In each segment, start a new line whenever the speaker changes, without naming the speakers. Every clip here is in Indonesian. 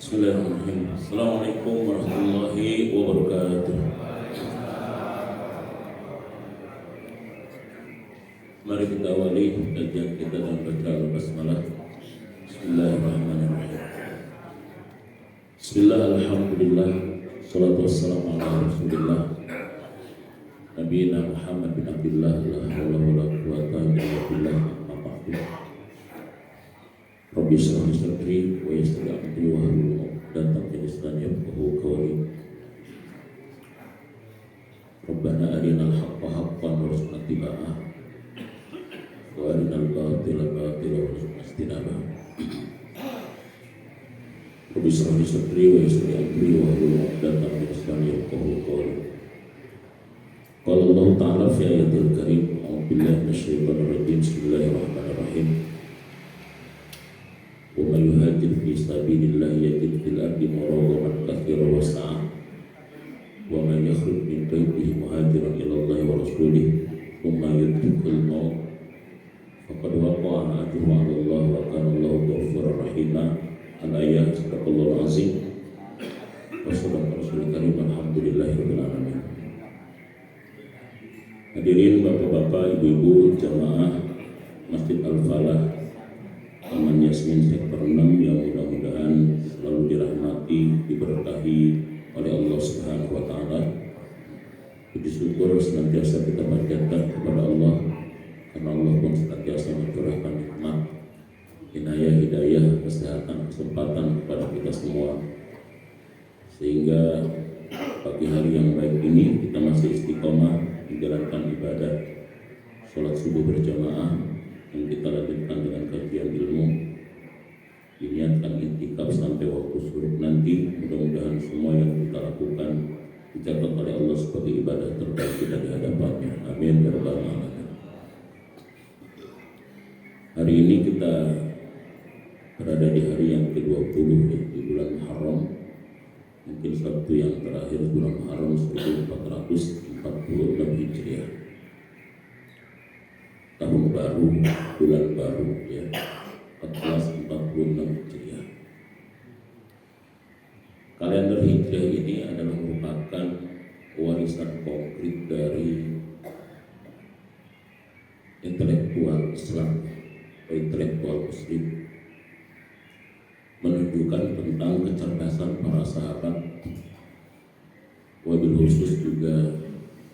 Bismillahirrahmanirrahim. Assalamualaikum warahmatullahi wabarakatuh. Mari kita awali kajian kita dengan baca al-basmalah. Bismillahirrahmanirrahim. Bismillah, alhamdulillah, salatu wassalamu ala rasulillah Nabiyina Muhammad bin Abdullah, la hawla wa la quwwata illa billah, amma ba'du. Rabbi shrah li sadri wa yassir li amri wa hlul 'uqdatam min lisani yafqahu qawli. Rabbana arinal haqqa haqqan warzuqna ittiba'ah wa arinal batila batilan warzuqna ijtinabah. Rabbi shrah li sadri wa yassir li amri wa hlul 'uqdatam min lisani yafqahu qawli. Qala Allah Ta'ala fi ayatil karim, a'udzu billahi minasyaitonir rajim. Bismillahirrahmanirrahim. Wa may yuhajir fi sabilillah yajid fil ardi muragaman katsiran wa sa'a. Wa may yakhruj min baytihi muhajiran ila Allah wa rasulih thumma yudrikul maut faqad waqa'a ajruhu 'ala Allah wa kana Allahu ghafurur rahim. Al-ayat. Sadaqallahul azim wa sadaqa rasulul karim. Alhamdulillahirabbil alamin. Hadirin bapak-bapak, ibu-ibu, jamaah Masjid Al-Falah Taman Yasmin Sektor 6 yang mudah-mudahan selalu dirahmati, diberkahi oleh Allah Subhanahu wa Ta'ala. Puji syukur senantiasa kita panjatkan kepada Allah, karena Allah pun senantiasa mencurahkan nikmat, inayah, hidayah, kesehatan, kesempatan kepada kita semua, sehingga pagi hari yang baik ini kita masih istiqomah menjalankan ibadah sholat subuh berjamaah yang kita lanjutkan dengan kajian ilmu, diniatkan intikaf sampai waktu subuh nanti. Mudah-mudahan semua yang kita lakukan dicatat oleh Allah sebagai ibadah terbaik kita di hadapannya. Amin ya rabbal alamin. Hari ini kita berada di hari yang ke-20 di bulan Muharram, mungkin Sabtu yang terakhir bulan Muharram 1446 Hijriah. Tahun baru, bulan baru ya, 1446 Hijriah. Kalender Hijriah ini adalah merupakan warisan konkret dari intelektual Islam, intelektual Muslim, menunjukkan tentang kecerdasan para sahabat. Wabil khusus juga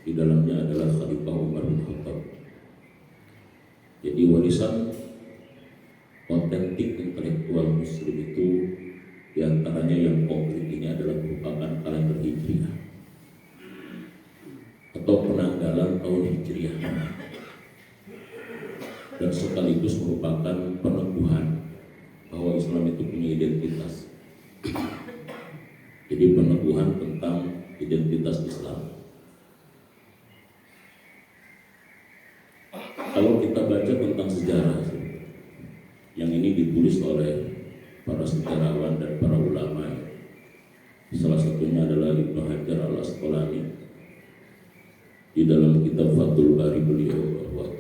di dalamnya adalah Khalifah Umar bin Khattab. Jadi warisan otentik intelektual Muslim itu diantaranya yang konkret ini adalah merupakan kalender Hijriah atau penanggalan tahun Hijriah, dan sekaligus merupakan peneguhan bahwa Islam itu punya identitas. Jadi peneguhan tentang identitas Islam. Kalau kita baca tentang sejarah yang ini ditulis oleh para sejarawan dan para ulama, salah satunya adalah Ibnu Hajar Al-Asqalani di dalam kitab Fathul Bari beliau, bahwa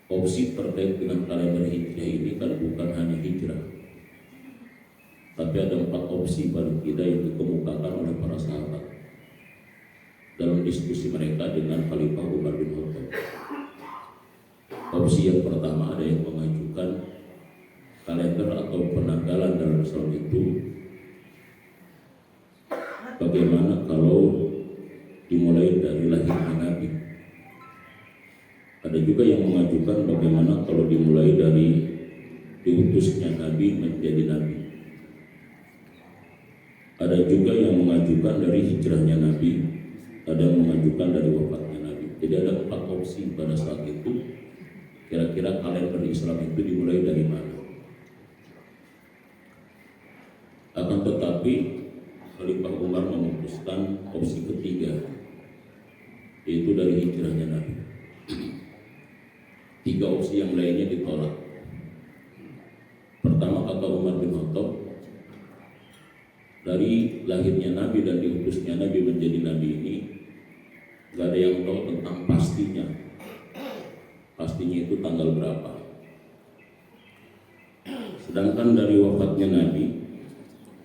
opsi terkait dengan kalender Hijriah ini kan bukan hanya hijrah, tapi ada 4 opsi paling tidak yang dikemukakan oleh para sahabat dalam diskusi mereka dengan Khalifah Umar bin Khattab. Opsi yang pertama, ada yang mengajukan kalender atau penanggalan dalam Islam itu bagaimana kalau dimulai dari lahirnya Nabi. Ada juga yang mengajukan bagaimana kalau dimulai dari diutusnya Nabi menjadi Nabi. Ada juga yang mengajukan dari hijrahnya Nabi, ada yang mengajukan dari wafatnya Nabi. Jadi ada 4 opsi pada saat itu. Kira-kira kalender Islam itu dimulai dari mana? Akan tetapi Khalifah Umar memutuskan opsi ketiga, yaitu dari hijrahnya Nabi. 3 opsi yang lainnya ditolak. Pertama, kata Umar bin Khattab, dari lahirnya Nabi dan diutusnya Nabi menjadi Nabi ini gak ada yang tahu tentang pastinya. Pastinya itu tanggal berapa. Sedangkan dari wafatnya Nabi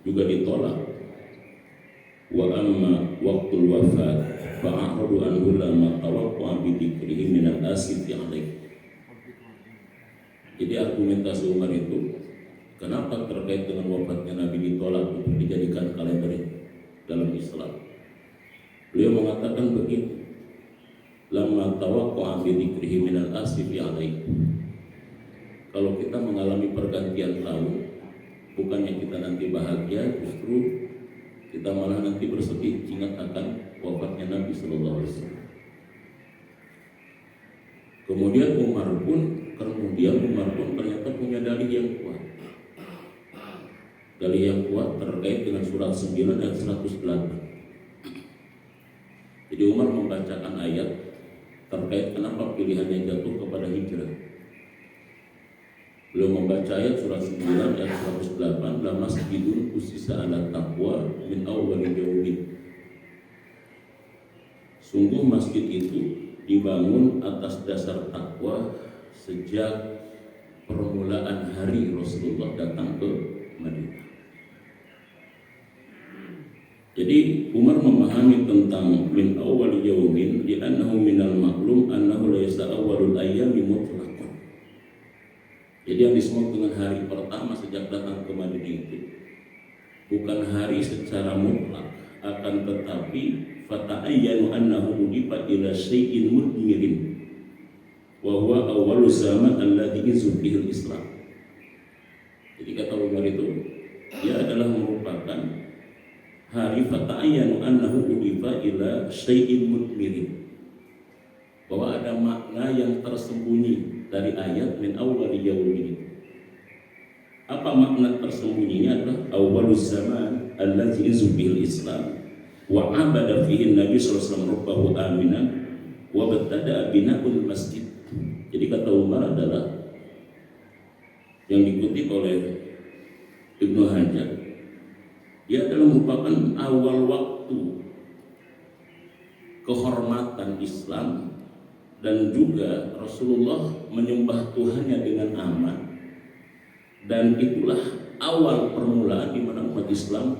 juga ditolak. Wa amma waqtul wafat fa'aradu anhu lamma tawaqqa bi dzikrihi min al-asif alaih. Jadi argumentasi Umar itu, kenapa terkait dengan wafatnya Nabi ditolak untuk dijadikan kalender dalam Islam? Beliau mengatakan begini, lamma tawaqqa'a bi dzikrihi min al-asif alaih. Kalau kita mengalami pergantian tahun, bukannya kita nanti bahagia, justru kita malah nanti bersedih ingat akan wafatnya Nabi sallallahu alaihi wasallam. Kemudian Umar pun ternyata punya dalih yang kuat. Dalih yang kuat terkait dengan surat 9 dan 108. Jadi Umar membacakan ayat terkait kenapa pilihannya jatuh kepada hijrah. Beliau membaca ayat surat 9 dan 108, la masjidun usisa ala taqwa min awwali yaumin. Sungguh masjid itu dibangun atas dasar takwa sejak permulaan hari Rasulullah datang ke Madinah. Jadi Umar memahami tentang min awwal yaumin li'annahu minal maklum annahu laysa awwalul ayyami mutlaqan. Jadi yang disebut dengan hari pertama sejak datang ke Madinah itu bukan hari secara mutlak, akan tetapi fata'ayyanu annahu udifa ila syai'in mudmirin wa huwa awwalu zaman alladhi izubihil Islam. Jadi kata Umar itu, dia adalah merupakan hari fata'ayyanu annahu udifa ila syai'in mudmirin, bahwa ada makna yang tersembunyi dari ayat min awwali yaumin. Apa makna tersembunyinya? Adalah awwalu zaman alladhi izubihil Islam wa abada fihi Nabi sallallahu alaihi wasallam rabbahu aminan wa btada bina'ul masjid. Jadi kata Umar adalah yang dikutip oleh Ibnu Hajar, dia adalah merupakan awal waktu kehormatan Islam, dan juga Rasulullah menyembah Tuhannya dengan aman, dan itulah awal permulaan di mana umat Islam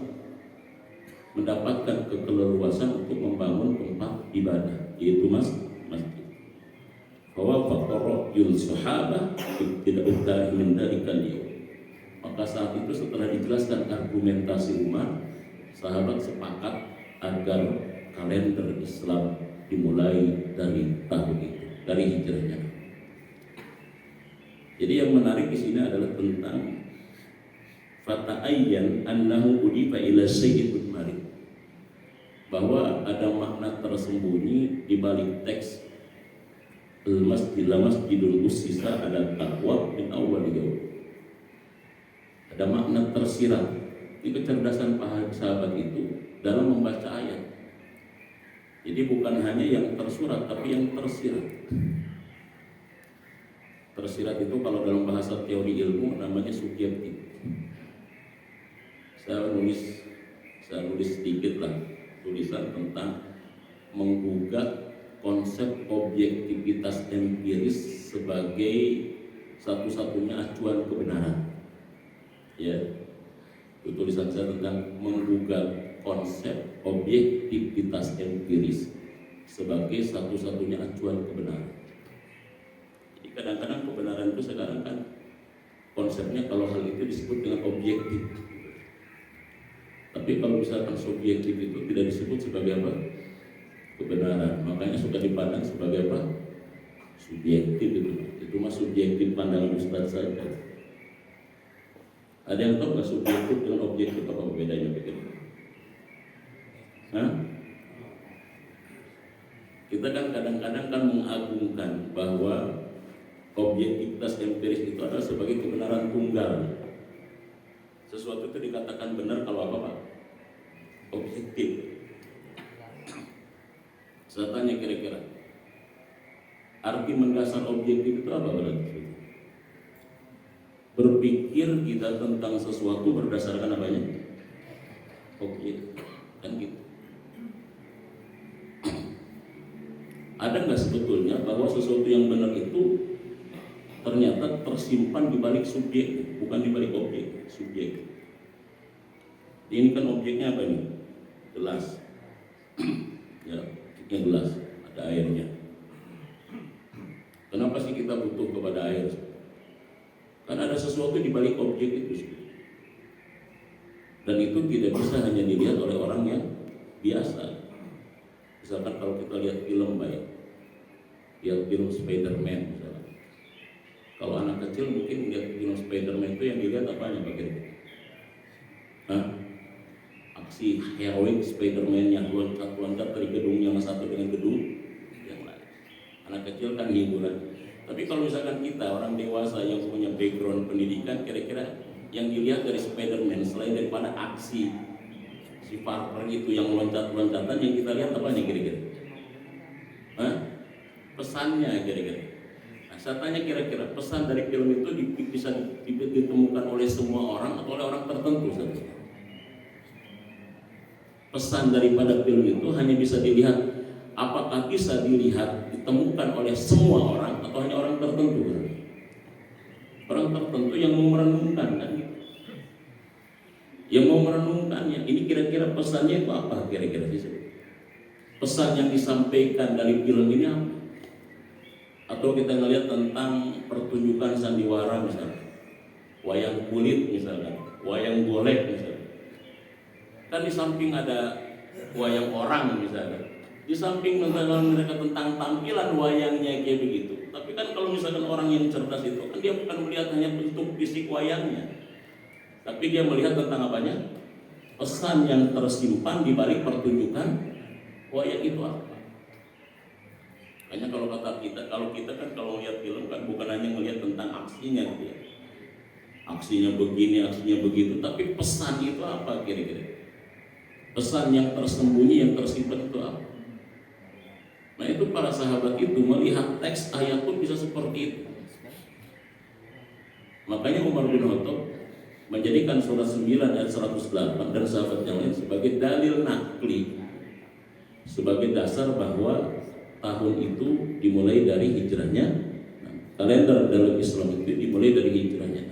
mendapatkan keleluasan untuk membangun tempat ibadah, yaitu masjid. Bahwa faktor yul sahabah tidak udah mendalikan dia. Maka saat itu setelah dijelaskan argumentasi Umar, sahabat sepakat agar kalender Islam dimulai dari tahun itu, dari hijrahnya. Jadi yang menarik di sini adalah tentang fata'ayyan annahu udifa ila sayyidul marid, bahwa ada makna tersembunyi di balik teks masjidul usisa ada taqwa min awwal yaum. Ada makna tersirat di kecerdasan sahabat itu dalam membaca ayat. Jadi bukan hanya yang tersurat, tapi yang tersirat. Tersirat itu kalau dalam bahasa teori ilmu namanya subjektif. Saya nulis sedikit lah tulisan tentang menggugat konsep objektivitas empiris sebagai satu-satunya acuan kebenaran. Ya, itu tulisan saya tentang menggugat konsep objektivitas empiris sebagai satu-satunya acuan kebenaran. Jadi kadang-kadang kebenaran itu sekarang kan konsepnya kalau hal itu disebut dengan objektif. Tapi kalau misalkan subjektif itu tidak disebut sebagai apa? Kebenaran. Makanya suka dipandang sebagai apa? Subjektif itu. Itu mah subjektif pandangan Ustaz saja. Ada yang tahu nggak subjektif dengan objektif apa bedanya begitu? Hah? Kita kan kadang-kadang kan mengagungkan bahwa objektivitas empiris itu adalah sebagai kebenaran tunggal. Sesuatu itu dikatakan benar kalau apa Pak? Objektif. Saya tanya kira-kira arti mendasar objektif itu apa berarti? Berpikir kita tentang sesuatu berdasarkan apanya? Objektif. Kan gitu. Ada nggak sebetulnya bahwa sesuatu yang benar itu ternyata tersimpan di balik subjek, bukan di balik objek, subjek. Ini kan objeknya apa ini? Gelas. Ya, objeknya gelas, ada airnya. Kenapa sih kita butuh kepada air? Karena ada sesuatu di balik objek itu. Dan itu tidak bisa hanya dilihat oleh orang yang biasa. Misalkan kalau kita lihat film lihat film Spider-Man misalnya. Kalau anak kecil mungkin lihat film Spider-Man itu yang dilihat apanya Pak Kira? Aksi heroik Spider-Man yang loncat-loncat dari gedung yang satu dengan gedung yang lain. Anak kecil kan hiburan. Tapi kalau misalkan kita orang dewasa yang punya background pendidikan, kira-kira yang dilihat dari Spider-Man selain daripada aksi si Parker itu yang loncat-loncatan, yang kita lihat apanya kira-kira? Pesannya kira-kira. Nah, saya tanya kira-kira pesan dari film itu bisa ditemukan oleh semua orang atau oleh orang tertentu saja? Pesan daripada film itu hanya bisa dilihat, apakah bisa dilihat, ditemukan oleh semua orang atau hanya orang tertentu? Orang tertentu yang mau merenungkan kan? Yang mau merenungkannya, ini kira-kira pesannya itu apa kira-kira sih? Pesan yang disampaikan dari film ini apa? Atau kita ngelihat tentang pertunjukan sandiwara misalnya, wayang kulit misalnya, wayang golek misalnya. Kan di samping ada wayang orang misalnya, di samping mereka tentang tampilan wayangnya kayak begitu. Tapi kan kalau misalkan orang yang cerdas itu kan dia bukan melihat hanya bentuk fisik wayangnya, tapi dia melihat tentang apanya? Pesan yang tersimpan di balik pertunjukan wayang itu apa? Hanya kalau kita kan kalau lihat film kan bukan hanya melihat tentang aksinya gitu ya. Aksinya begini, aksinya begitu, tapi pesan itu apa kira-kira? Pesan yang tersembunyi, yang tersimpan itu apa? Nah itu para sahabat itu melihat teks ayat pun bisa seperti itu. Makanya Umar bin Khattab menjadikan surat 9 ayat 108 dan sahabat yang lain sebagai dalil nakli, sebagai dasar bahwa tahun itu dimulai dari hijrahnya. Kalender dalam Islam itu dimulai dari hijrahnya.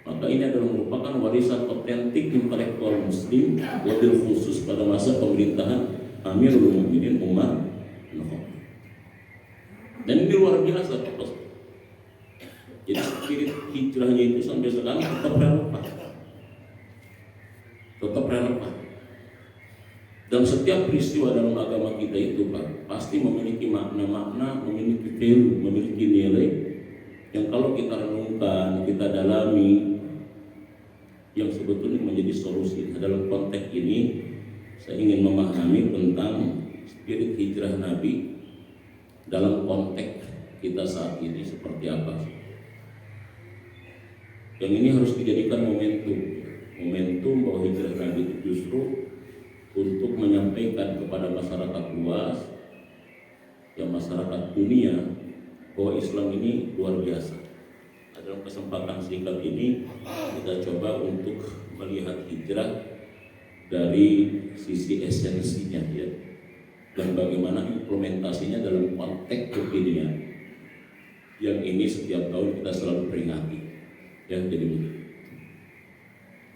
Maka ini adalah merupakan warisan otentik intelektual Muslim, wabil khusus pada masa pemerintahan Amirul Mukminin Umar bin Khattab. Dan ini luar biasa, Pak. Jadi spirit hijrahnya itu sampai sekarang tetap relevan. Tetap relevan. Dan setiap peristiwa dalam agama kita itu, Pak, pasti memiliki makna-makna, memiliki value, memiliki nilai yang kalau kita renungkan, kita dalami, yang sebetulnya menjadi solusi. Dalam konteks ini saya ingin memahami tentang spirit hijrah Nabi dalam konteks kita saat ini seperti apa. Yang ini harus dijadikan momentum bahwa hijrah Nabi itu justru untuk menyampaikan kepada masyarakat luas, yang masyarakat dunia, bahwa Islam ini luar biasa. Dalam kesempatan singkat ini kita coba untuk melihat hijrah dari sisi esensinya ya, dan bagaimana implementasinya dalam konteks kekinian yang ini setiap tahun kita selalu peringati ya. Jadi begitu.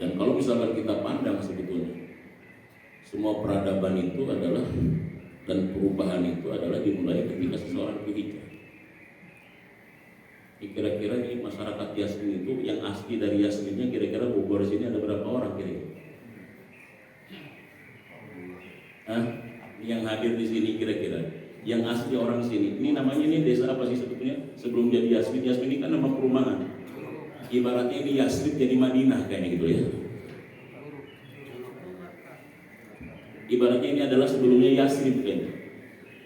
Dan kalau misalkan kita pandang sebetulnya semua peradaban itu adalah dan perubahan itu adalah dimulai ketika seseorang berhijrah. Kira-kira di masyarakat Yasmin itu yang asli dari Yasminnya kira-kira Bogor sini ada berapa orang kira-kira? Yang hadir di sini kira-kira yang asli orang sini. Ini namanya ini desa apa sih sebetulnya? Sebelum jadi Yasmin, Yasmin ini kan nama perumahan. Ibaratnya ini Yasrib jadi Madinah kayaknya gitu ya. Ibaratnya ini adalah sebelumnya Yasrib kayaknya.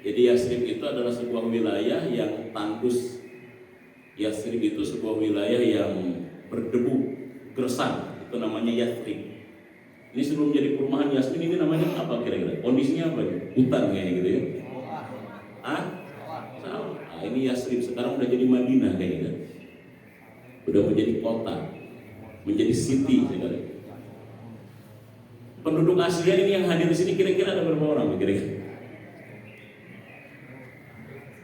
Jadi Yasrib itu adalah sebuah wilayah yang tandus. Yasrib itu sebuah wilayah yang berdebu, gersang, itu namanya Yasrib. Ini sebelum jadi perumahan Yasmin ini namanya apa kira-kira? Kondisinya apa ya? Hutan kayaknya gitu ya. Sawah. Ini Yasrib sekarang udah jadi Madinah kayaknya kan. Udah menjadi kota, menjadi city sekali. Penduduk aslinya ini yang hadir di sini kira-kira ada berapa orang kira-kira?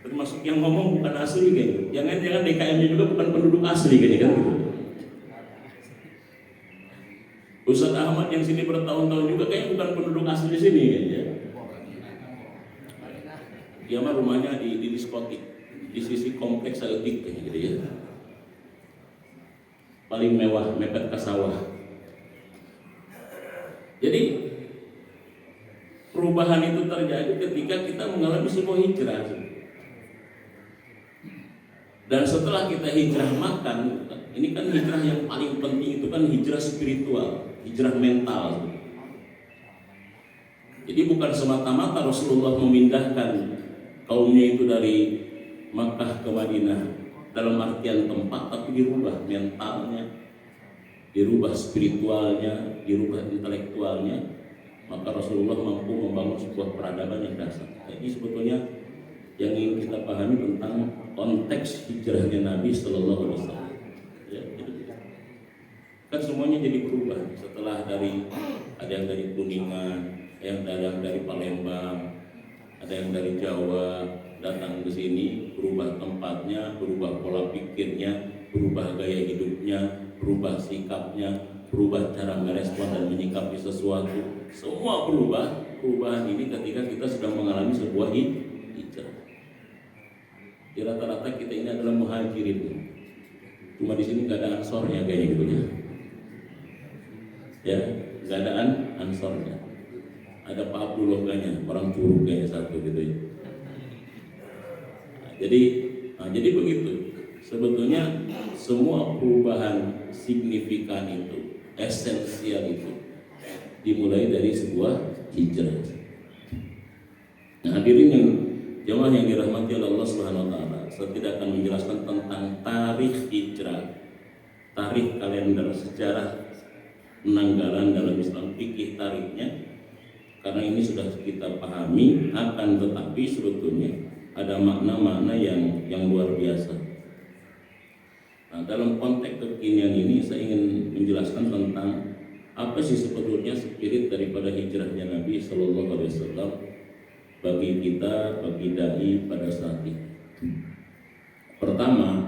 Termasuk yang ngomong bukan asli kayaknya. Jangan DKM-nya juga bukan penduduk asli kayaknya kan gitu. Ustaz Ahmad yang sini bertahun-tahun juga kayaknya bukan penduduk asli sini ya. Dia mah rumahnya di diskotik di sisi kompleks Saeutik gitu ya. Paling mewah, mepet ke sawah. Jadi perubahan itu terjadi ketika kita mengalami sebuah hijrah. Dan setelah kita hijrah makan, ini kan hijrah yang paling penting itu kan hijrah spiritual, hijrah mental. Jadi bukan semata-mata Rasulullah memindahkan kaumnya itu dari Makkah ke Madinah dalam artian tempat, tapi dirubah mentalnya, dirubah spiritualnya, dirubah intelektualnya. Maka Rasulullah mampu membangun sebuah peradaban yang dasar. Jadi sebetulnya yang ingin kita pahami tentang konteks hijrahnya Nabi Sallallahu Alaihi Wasallam. Ya, kan semuanya jadi berubah setelah ada yang dari Kuningan, ada yang dari Palembang, ada yang dari Jawa datang ke sini, berubah tempatnya, berubah pola pikirnya, berubah gaya hidupnya, berubah sikapnya, berubah cara merespon dan menyikapi sesuatu. Semua berubah. Perubahan ini ketika kita sedang mengalami sebuah hijrah. Di rata-rata kita ini adalah muhajirin. Cuma di sini nggak ada ansornya kayaknya gitu ya. Ya, nggak ada ansornya. Ada Pak Abdullah kayaknya, orang Curug kayaknya satu gitu ya. Jadi begitu. Sebetulnya semua perubahan signifikan itu, esensial itu dimulai dari sebuah hijrah. Nah, hadirin yang jemaah yang dirahmati oleh Allah Subhanahu wa taala, saya tidak akan menjelaskan tentang tarikh hijrah, tarikh kalender sejarah penanggalan dalam Islam, fikih tarikhnya, karena ini sudah kita pahami. Akan tetapi sebetulnya ada makna-makna yang luar biasa. Nah, dalam konteks kekinian ini saya ingin menjelaskan tentang apa sih sebetulnya spirit daripada hijrahnya Nabi Sallallahu Alaihi Wasallam bagi kita, bagi dai pada saat ini. Pertama,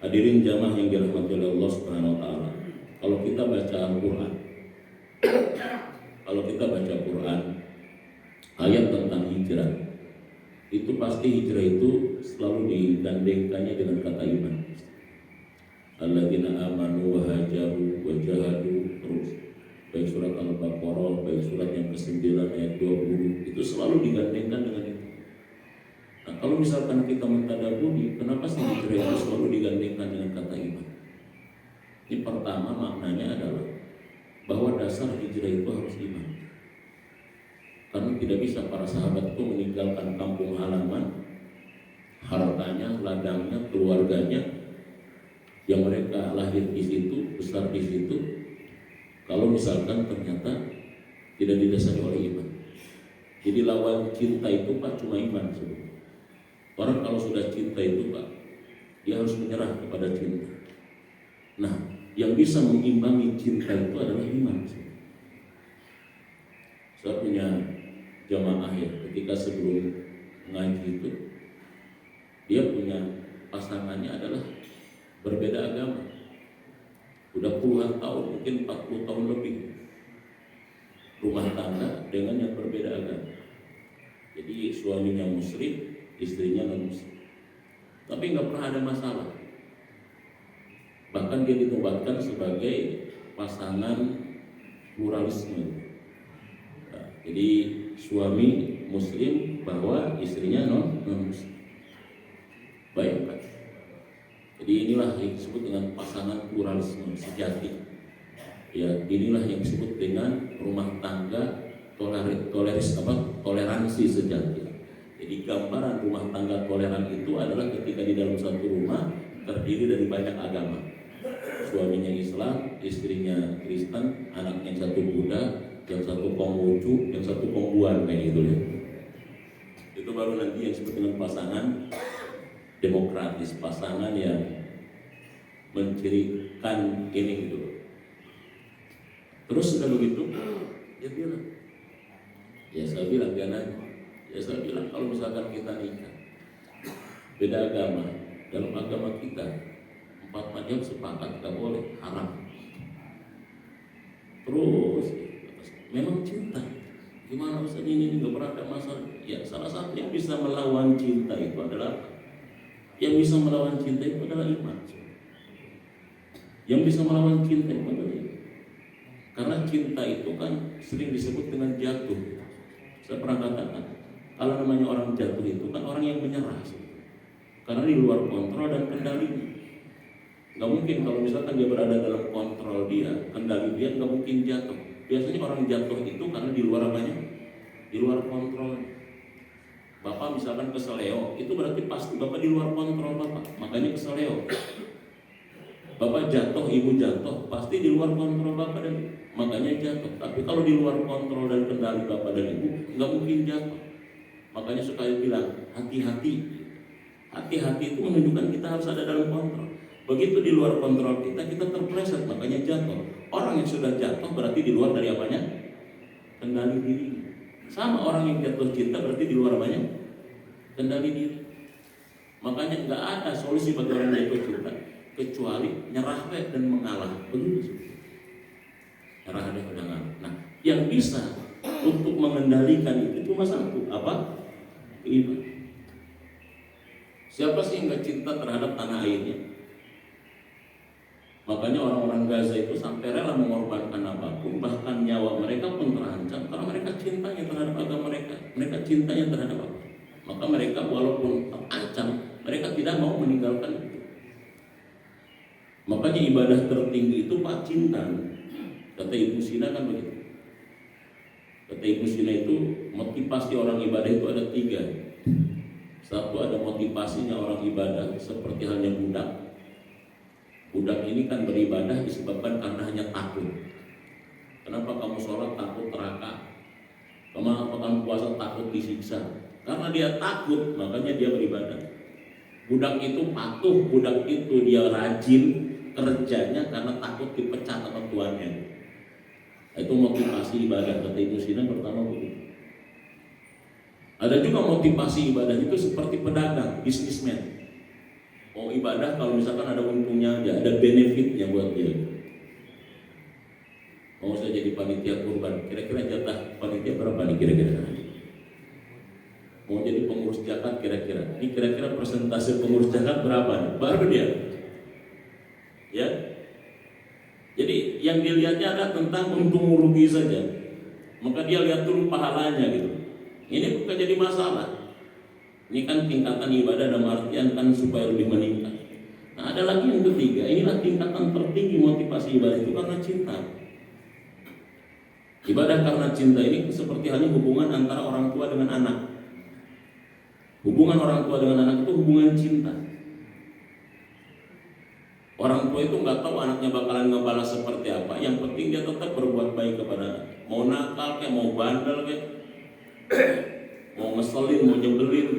hadirin jamaah yang dirahmati oleh Allah Subhanahu Wa Taala, kalau kita baca Al-Quran, ayat tentang hijrah, itu pasti hijrah itu selalu digandengkannya dengan kata iman. Alladzina amanu wa hajaru wa jahadu, terus baik surat Al-Baqarah, baik surat yang ke-9 ayat 20, itu selalu digandengkan dengan itu. Nah, kalau misalkan kita mentadaburi, kenapa sih hijrah itu selalu digandengkan dengan kata iman? Ini pertama maknanya adalah bahwa dasar hijrah itu harus iman. Karena tidak bisa para sahabat itu meninggalkan kampung halaman, hartanya, ladangnya, keluarganya yang mereka lahir di situ, besar di situ, kalau misalkan ternyata tidak didasari oleh iman. Jadi lawan cinta itu Pak cuma iman sebenarnya. Orang kalau sudah cinta itu Pak, dia harus menyerah kepada cinta. Nah, yang bisa mengimbangi cinta itu adalah iman. Saya punya jamaah ya, ketika sebelum ngaji itu, dia punya pasangannya adalah berbeda agama. Udah puluhan tahun, mungkin 40 tahun lebih rumah tangga dengan yang berbeda agama. Jadi suaminya muslim, istrinya non muslim, tapi nggak pernah ada masalah. Bahkan dia ditobatkan sebagai pasangan pluralisme. Nah, jadi suami muslim bahwa istrinya non muslim. Baik Pak. Jadi inilah yang disebut dengan pasangan pluralisme sejati. Ya, inilah yang disebut dengan rumah tangga toleransi sejati. Jadi gambaran rumah tangga toleran itu adalah ketika di dalam satu rumah terdiri dari banyak agama. Suaminya Islam, istrinya Kristen, anaknya satu Buddha, yang satu Konghucu, yang satu Konghuan kayak gitu ya. Itu baru nanti yang disebut dengan pasangan demokratis, pasangan yang mencirikan ini gitu. Terus sudah begitu, dia bilang, saya bilang kalau misalkan kita nikah beda agama, dalam agama kita 4 mazhab sepakat gak boleh, haram. terus memang cinta. Gimana Ustaz ini nggak pernah ada masalah? Ya salah satu yang bisa melawan cinta itu adalah iman. Yang bisa melawan cinta itu adalah iman. Karena cinta itu kan sering disebut dengan jatuh. Saya pernah katakan, kalau namanya orang jatuh itu kan orang yang menyerah. Karena di luar kontrol dan kendalinya. Nggak mungkin kalau misalkan dia berada dalam kontrol dia, kendali dia, nggak mungkin jatuh. Biasanya orang jatuh itu karena di luar apanya? Di luar kontrol. Bapak misalkan keseleo, itu berarti pasti Bapak di luar kontrol Bapak, makanya keseleo. Bapak jatuh, ibu jatuh, pasti di luar kontrol Bapak dan makanya jatuh. Tapi kalau di luar kontrol dan kendali Bapak dan Ibu, nggak mungkin jatuh. Makanya sekali bilang, hati-hati. Hati-hati itu menunjukkan kita harus ada dalam kontrol. Begitu di luar kontrol kita terpleset, makanya jatuh. Orang yang sudah jatuh berarti di luar dari apanya? Kendali diri. Sama orang yang jatuh cinta berarti di luar apanya? Kendali diri. Makanya nggak ada solusi bagi orang yang jatuh cinta kecuali nyerah dan mengalah. Begitu. Nyerah dan mengalah. Nah, yang bisa untuk mengendalikan itu cuma satu, apa? Iman. Siapa sih yang nggak cinta terhadap tanah airnya? Makanya orang-orang Gaza itu sampai rela mengorbankan apapun, bahkan nyawa mereka pun terancam karena mereka cintanya terhadap agama mereka, mereka cintanya terhadap apa? Maka mereka walaupun terancam, mereka tidak mau meninggalkan itu. Makanya ibadah tertinggi itu Pak cinta. Kata Ibu Sina kan begitu. Kata Ibu Sina itu motivasi orang ibadah itu ada 3. Satu, ada motivasinya orang ibadah seperti halnya budak. Budak ini kan beribadah disebabkan karena hanya takut. Kenapa kamu sholat takut neraka? Kenapa kamu puasa takut disiksa? Karena dia takut, makanya dia beribadah. Budak itu patuh, budak itu dia rajin kerjanya karena takut dipecat sama tuannya. Itu motivasi ibadah. Kata Ibu Sina pertama begitu. Ada juga motivasi ibadah itu seperti pedagang, bisnismen. Oh ibadah kalau misalkan ada untungnya, ya ada benefitnya buat dia. Mau saya jadi panitia kurban, kira-kira jatah panitia berapa nih kira-kira? Mau jadi pengurus zakat kira-kira, ini kira-kira persentase pengurus zakat berapa nih? Baru dia. Ya. Jadi yang dilihatnya ada tentang untung rugi saja. Maka dia lihat dulu pahalanya gitu. Ini bukan jadi masalah. Ini kan tingkatan ibadah dalam artian kan supaya lebih meningkat. Nah ada lagi yang ketiga, inilah tingkatan tertinggi motivasi ibadah itu karena cinta. Ibadah karena cinta ini seperti halnya hubungan antara orang tua dengan anak. Hubungan orang tua dengan anak itu hubungan cinta. Orang tua itu nggak tahu anaknya bakalan ngebalas seperti apa. Yang penting dia tetap berbuat baik kepada anak. Mau nakal kayak, mau bandel kayak, mau ngeselin, mau nyebelin,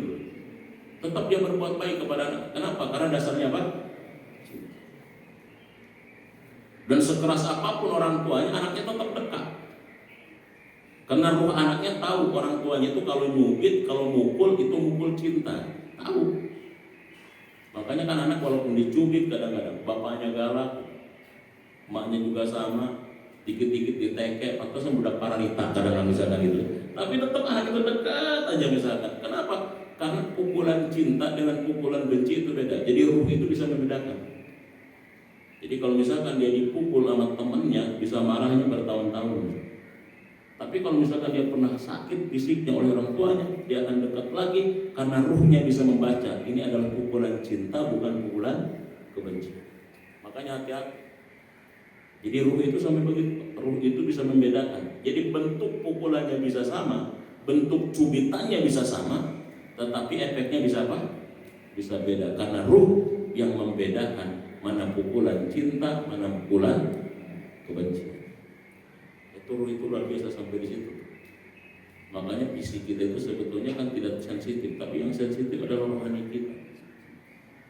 tetap dia berbuat baik kepada anak. Kenapa? Karena dasarnya apa? Dan sekeras apapun orang tuanya, anaknya tetap dekat. Karena ruh anaknya tahu orang tuanya itu kalau nyubit, kalau mukul itu mukul cinta. Tahu. Makanya kan anak walaupun dicubit kadang-kadang bapaknya galak, emaknya juga sama, dikit-dikit ditekek, atau budak paralita kadang-kadang misalkan gitu. Tapi tetap anak itu dekat aja misalkan. Kenapa? Karena pukulan cinta dengan pukulan benci itu beda. Jadi ruh itu bisa membedakan. Jadi kalau misalkan dia dipukul sama temennya, bisa marahnya bertahun-tahun. Tapi kalau misalkan dia pernah sakit fisiknya oleh orang tuanya, dia akan dekat lagi karena ruhnya bisa membaca. Ini adalah pukulan cinta, bukan pukulan kebencian. Makanya hati-hati. Jadi ruh itu sampai begitu. Ruh itu bisa membedakan. Jadi bentuk pukulannya bisa sama, bentuk cubitannya bisa sama, tetapi efeknya bisa apa? Bisa beda. Karena ruh yang membedakan mana pukulan cinta, mana pukulan kebencian. Ruh itu luar biasa sampai di situ. Makanya fisik kita itu sebetulnya kan tidak sensitif, tapi yang sensitif adalah rohani kita.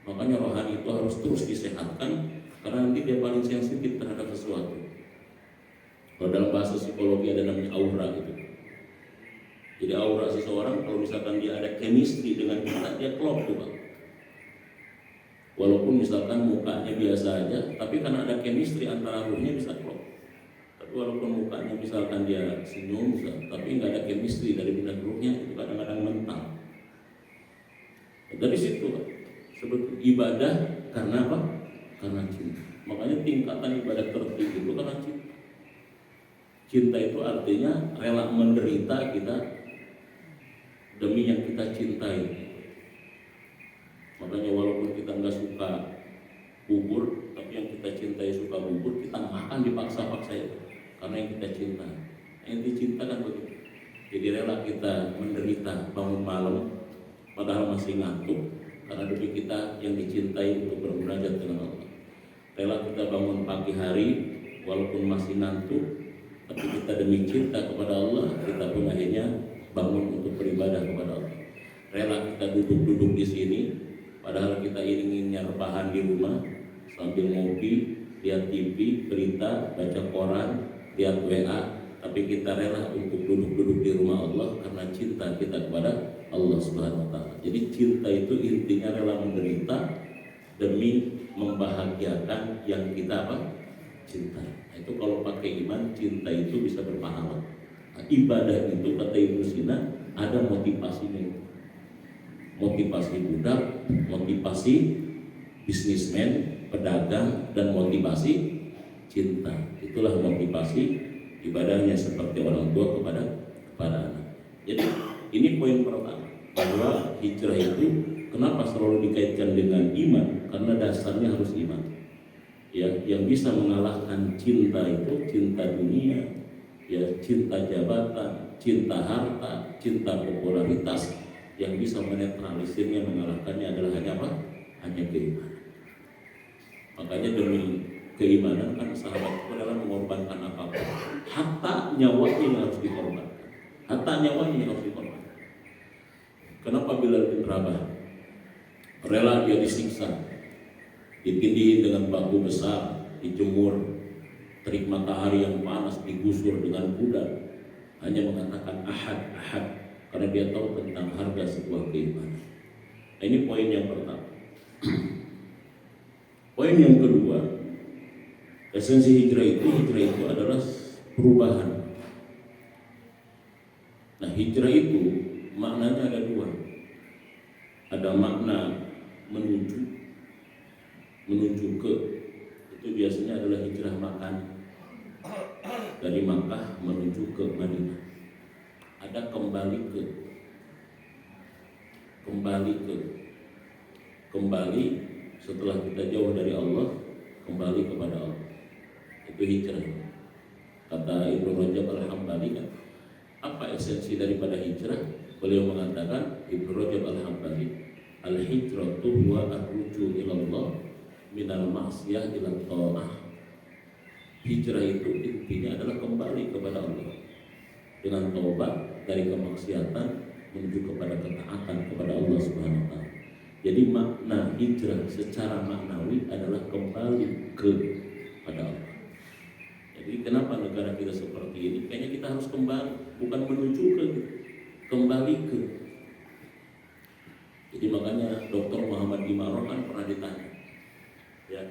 Makanya rohani itu harus terus disehatkan, karena nanti dia paling sensitif terhadap sesuatu. Kalau dalam bahasa psikologi ada namanya aura gitu. Jadi aura seseorang kalau misalkan dia ada chemistry dengan kita, dia klop tuh Pak. Walaupun misalkan mukanya biasa aja, tapi karena ada chemistry antara ruhnya bisa klop. walaupun mukanya misalkan dia senyum, tapi nggak ada chemistry dari benak ruhnya, itu kadang-kadang mental. Dari situ sebetulnya ibadah karena apa? Karena cinta. Makanya tingkatan ibadah tertinggi itu karena cinta. Cinta itu artinya rela menderita kita demi yang kita cintai. Makanya walaupun kita nggak suka bubur, tapi yang kita cintai suka bubur, kita makan dipaksa-paksa itu karena yang kita cinta. Yang dicinta kan begitu. Jadi rela kita menderita bangun malam padahal masih ngantuk karena demi kita yang dicintai untuk bermunajat dengan Allah. Rela kita bangun pagi hari walaupun masih ngantuk, tapi kita demi cinta kepada Allah, kita pun akhirnya bangun untuk beribadah kepada Allah. Rela kita duduk-duduk di sini padahal kita inginnya rebahan di rumah sambil ngopi, lihat TV, berita, baca koran, lihat WA, tapi kita rela untuk duduk-duduk di rumah Allah karena cinta kita kepada Allah Subhanahu wa taala. Jadi cinta itu intinya rela menderita demi membahagiakan yang kita apa? Cintai. Nah, itu kalau pakai iman, cinta itu bisa berpahala. Nah, ibadah itu kata Ibnu Sina ada motivasinya. Motivasi budak, motivasi bisnismen, pedagang, dan motivasi cinta. Itulah motivasi ibadahnya seperti orang tua kepada anak. Jadi ini poin pertama, bahwa hijrah itu kenapa selalu dikaitkan dengan iman? Karena dasarnya harus iman. Ya, yang bisa mengalahkan cinta itu cinta dunia, ya cinta jabatan, cinta harta, cinta popularitas. Yang bisa menetralisirnya, mengalahkannya adalah hanya apa? Hanya keimanan. Makanya demi keimanan kan sahabat itu adalah mengorbankan apapun. Hatta nyawanya yang harus dikorbankan. Hatta nyawanya yang harus dikorbankan. Kenapa Bilal bin Rabah rela dia disiksa, ditindihin dengan bambu besar, dijemur, terik matahari yang panas, digusur dengan kuda, hanya mengatakan ahad, ahad, karena dia tahu tentang harga sebuah keimanan. Nah, ini poin yang pertama. Poin yang kedua, esensi hijrah itu adalah perubahan. Nah, hijrah itu maknanya ada dua. Ada makna menuju ke, itu biasanya adalah hijrah makan dari Makkah menuju ke Madinah. Ada kembali setelah kita jauh dari Allah, kembali kepada Allah. Itu hijrah. Kata Ibnu Rajab Al-Hambali kan, apa esensi daripada hijrah? Beliau mengatakan, Ibnu Rajab Al-Hambali, al-hijratu huwa ar-ruju ila Allah minal maksiyah ila ta'ah. Hijrah itu intinya adalah kembali kepada Allah dengan taubat dari kemaksiatan menuju kepada ketaatan kepada Allah Subhanahu wa taala. Jadi makna hijrah secara maknawi adalah kembali kepada Allah. Jadi kenapa negara kita seperti ini? Kayaknya kita harus kembali, bukan menuju ke, kembali ke. Jadi makanya Dr. Muhammad Imaroh kan pernah ditanya, ya,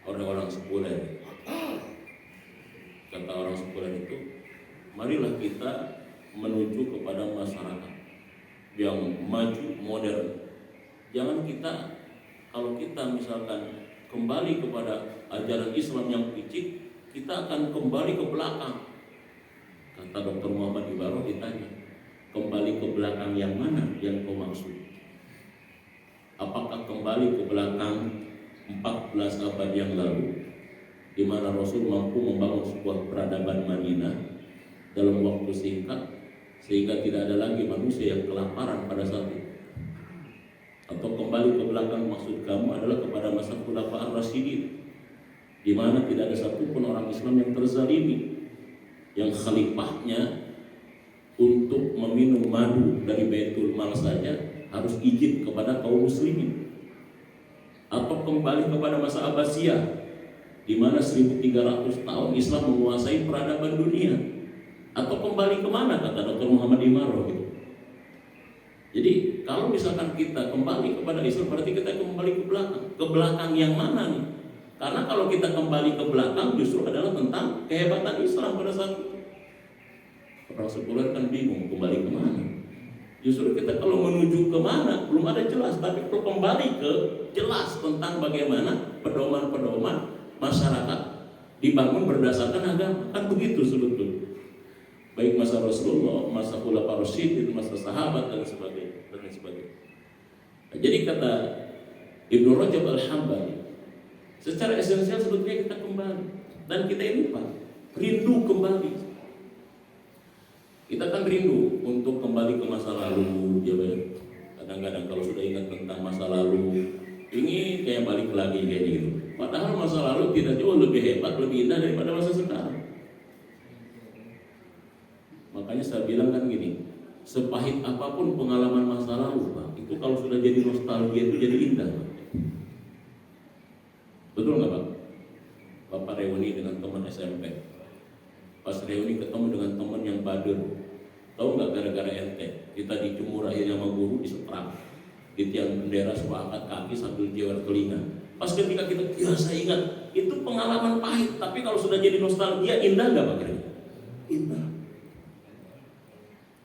orang-orang sekuler, kata orang sekuler itu, marilah kita menuju kepada masyarakat yang maju, modern. Jangan kita, kalau kita misalkan kembali kepada ajaran Islam yang picik, kita akan kembali ke belakang. Kata Dr. Muhammad Ibaroh ditanya, kembali ke belakang yang mana yang kau maksud? Apakah kembali ke belakang 14 abad yang lalu, di mana Rasul mampu membangun sebuah peradaban Madinah dalam waktu singkat sehingga tidak ada lagi manusia yang kelaparan pada saat itu? Atau kembali ke belakang maksud kamu adalah kepada masa Khulafaur Rasyidin, di mana tidak ada satupun orang Islam yang terzalimi, yang khalifahnya untuk meminum madu dari Baitul Mal saja harus izin kepada kaum muslimin? Atau kembali kepada masa Abbasiyah, di mana 1300 tahun Islam menguasai peradaban dunia? Atau kembali kemana, kata Dr. Muhammad Imaroh gitu. Jadi kalau misalkan kita kembali kepada Islam, berarti kita kembali ke belakang. Ke belakang yang mana nih? Karena kalau kita kembali ke belakang justru adalah tentang kehebatan Islam pada saat itu. Orang sekuler kan bingung kembali kemana. Justru kita kalau menuju kemana belum ada jelas, tapi kalau kembali ke jelas tentang bagaimana pedoman-pedoman masyarakat dibangun berdasarkan agama, kan begitu sebetulnya. Baik masa Rasulullah, masa Khulafaur Rasyidin, masa sahabat dan sebagainya, dan sebagainya. Nah, jadi kata Ibnu Rajab Al-Hambali, secara esensial sebetulnya kita kembali dan kita ini Pak, rindu kembali. Kita kan rindu untuk kembali ke masa lalu, ya Pak. Kadang-kadang kalau sudah ingat tentang masa lalu, ingin kayak balik lagi kayak gitu. Padahal masa lalu tidak jauh lebih hebat, lebih indah daripada masa sekarang. Makanya saya bilang kan gini, sepahit apapun pengalaman masa lalu Pak, itu kalau sudah jadi nostalgia itu jadi indah Pak. Betul nggak Pak? Bapak reuni dengan teman SMP, pas reuni ketemu dengan teman yang bader, tahu nggak gara-gara ente kita dijemur akhirnya sama guru disetrap di tiang bendera suruh angkat kaki sambil jewer telinga. Pas ketika kita, ya saya ingat itu pengalaman pahit, tapi kalau sudah jadi nostalgia indah nggak Pak? Indah.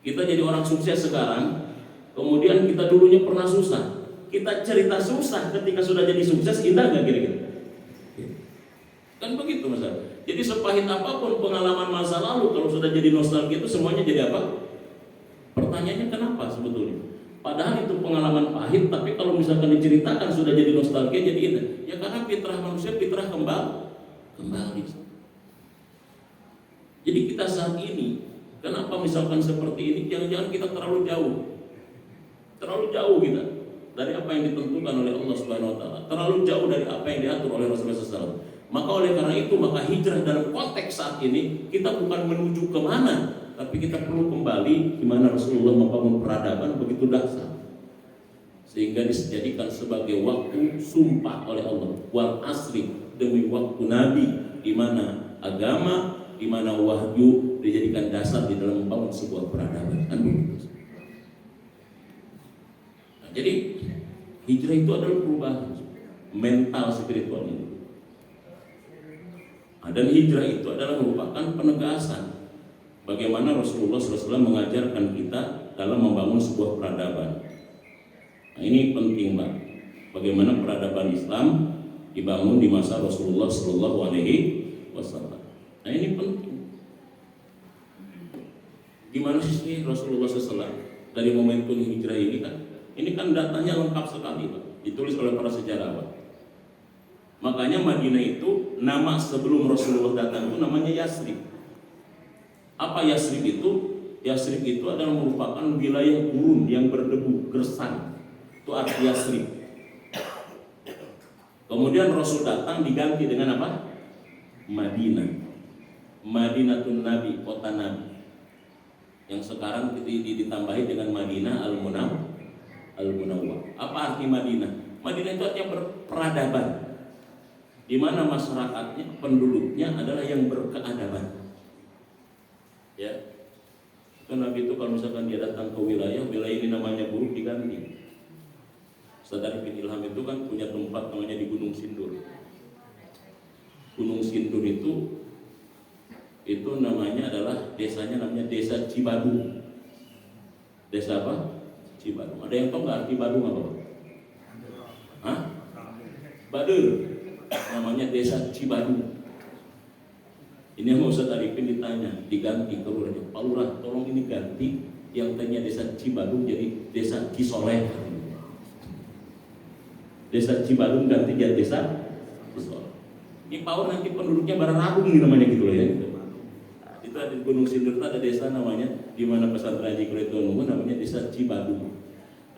Kita jadi orang sukses sekarang, kemudian kita dulunya pernah susah. Kita cerita susah ketika sudah jadi sukses, indah nggak kira-kira? Kan begitu Mas. Jadi sepahit apapun pengalaman masa lalu, kalau sudah jadi nostalgia itu semuanya jadi apa? Pertanyaannya kenapa sebetulnya? Padahal itu pengalaman pahit, tapi kalau misalkan diceritakan sudah jadi nostalgia, jadi indah. Ya karena fitrah manusia, fitrah kembali. Jadi kita saat ini, kenapa misalkan seperti ini, jangan-jangan kita terlalu jauh kita dari apa yang ditentukan oleh Allah Subhanahu Wa Taala, terlalu jauh dari apa yang diatur oleh Rasulullah SAW. Maka oleh karena itu, maka hijrah dalam konteks saat ini kita bukan menuju kemana, tapi kita perlu kembali di mana Rasulullah membangun peradaban begitu dahsyat, sehingga dijadikan sebagai waktu sumpah oleh Allah, wal asri, demi waktu Nabi, di mana agama, di mana wahyu dijadikan dasar di dalam membangun sebuah peradaban. Nah, jadi hijrah itu adalah perubahan mental spiritual ini. Dan hijrah itu adalah merupakan penegasan bagaimana Rasulullah SAW mengajarkan kita dalam membangun sebuah peradaban. Nah, ini penting Pak, bagaimana peradaban Islam dibangun di masa Rasulullah SAW. Nah ini penting. Gimana sih Rasulullah SAW dari momentum hijrah ini kan? Ini kan datanya lengkap sekali Pak, ditulis oleh para sejarawan. Makanya Madinah itu nama sebelum Rasulullah datang itu namanya Yasrib. Apa Yasrib itu? Yasrib itu adalah merupakan wilayah gurun yang berdebu, gersang. Itu arti Yasrib. Kemudian Rasul datang diganti dengan apa? Madinah. Madinatun Nabi, kota Nabi. Yang sekarang ditambahi dengan Madinah Al-Munawwar. Apa arti Madinah? Madinah itu artinya peradaban, di mana masyarakatnya, penduduknya adalah yang berkeadaban. Ya, itu Nabi itu kalau misalkan dia datang ke wilayah ini namanya buruk diganti. Ustaz bin Ilham itu kan punya tempat namanya di Gunung Sindur. Gunung Sindur itu namanya adalah desanya namanya Desa Cibadung. Desa apa? Cibadung. Ada yang tahu nggak arti Badung apa? Hah? Badur. Namanya Desa Cibadung. Ini yang mau Ustaz Arifin ditanya, diganti ke lurahnya. Pak Lurah, tolong ini ganti yang tadinya Desa Cibadung jadi Desa Cisoleh. Desa Cibadung ganti jadi Desa Cisoleh. Ini Pak nanti penduduknya Bararagung namanya gitu loh ya. Itu ada di Gunung Sindur, ada desa namanya, di mana pesantren Haji Kuretonunggu namanya Desa Cibadung.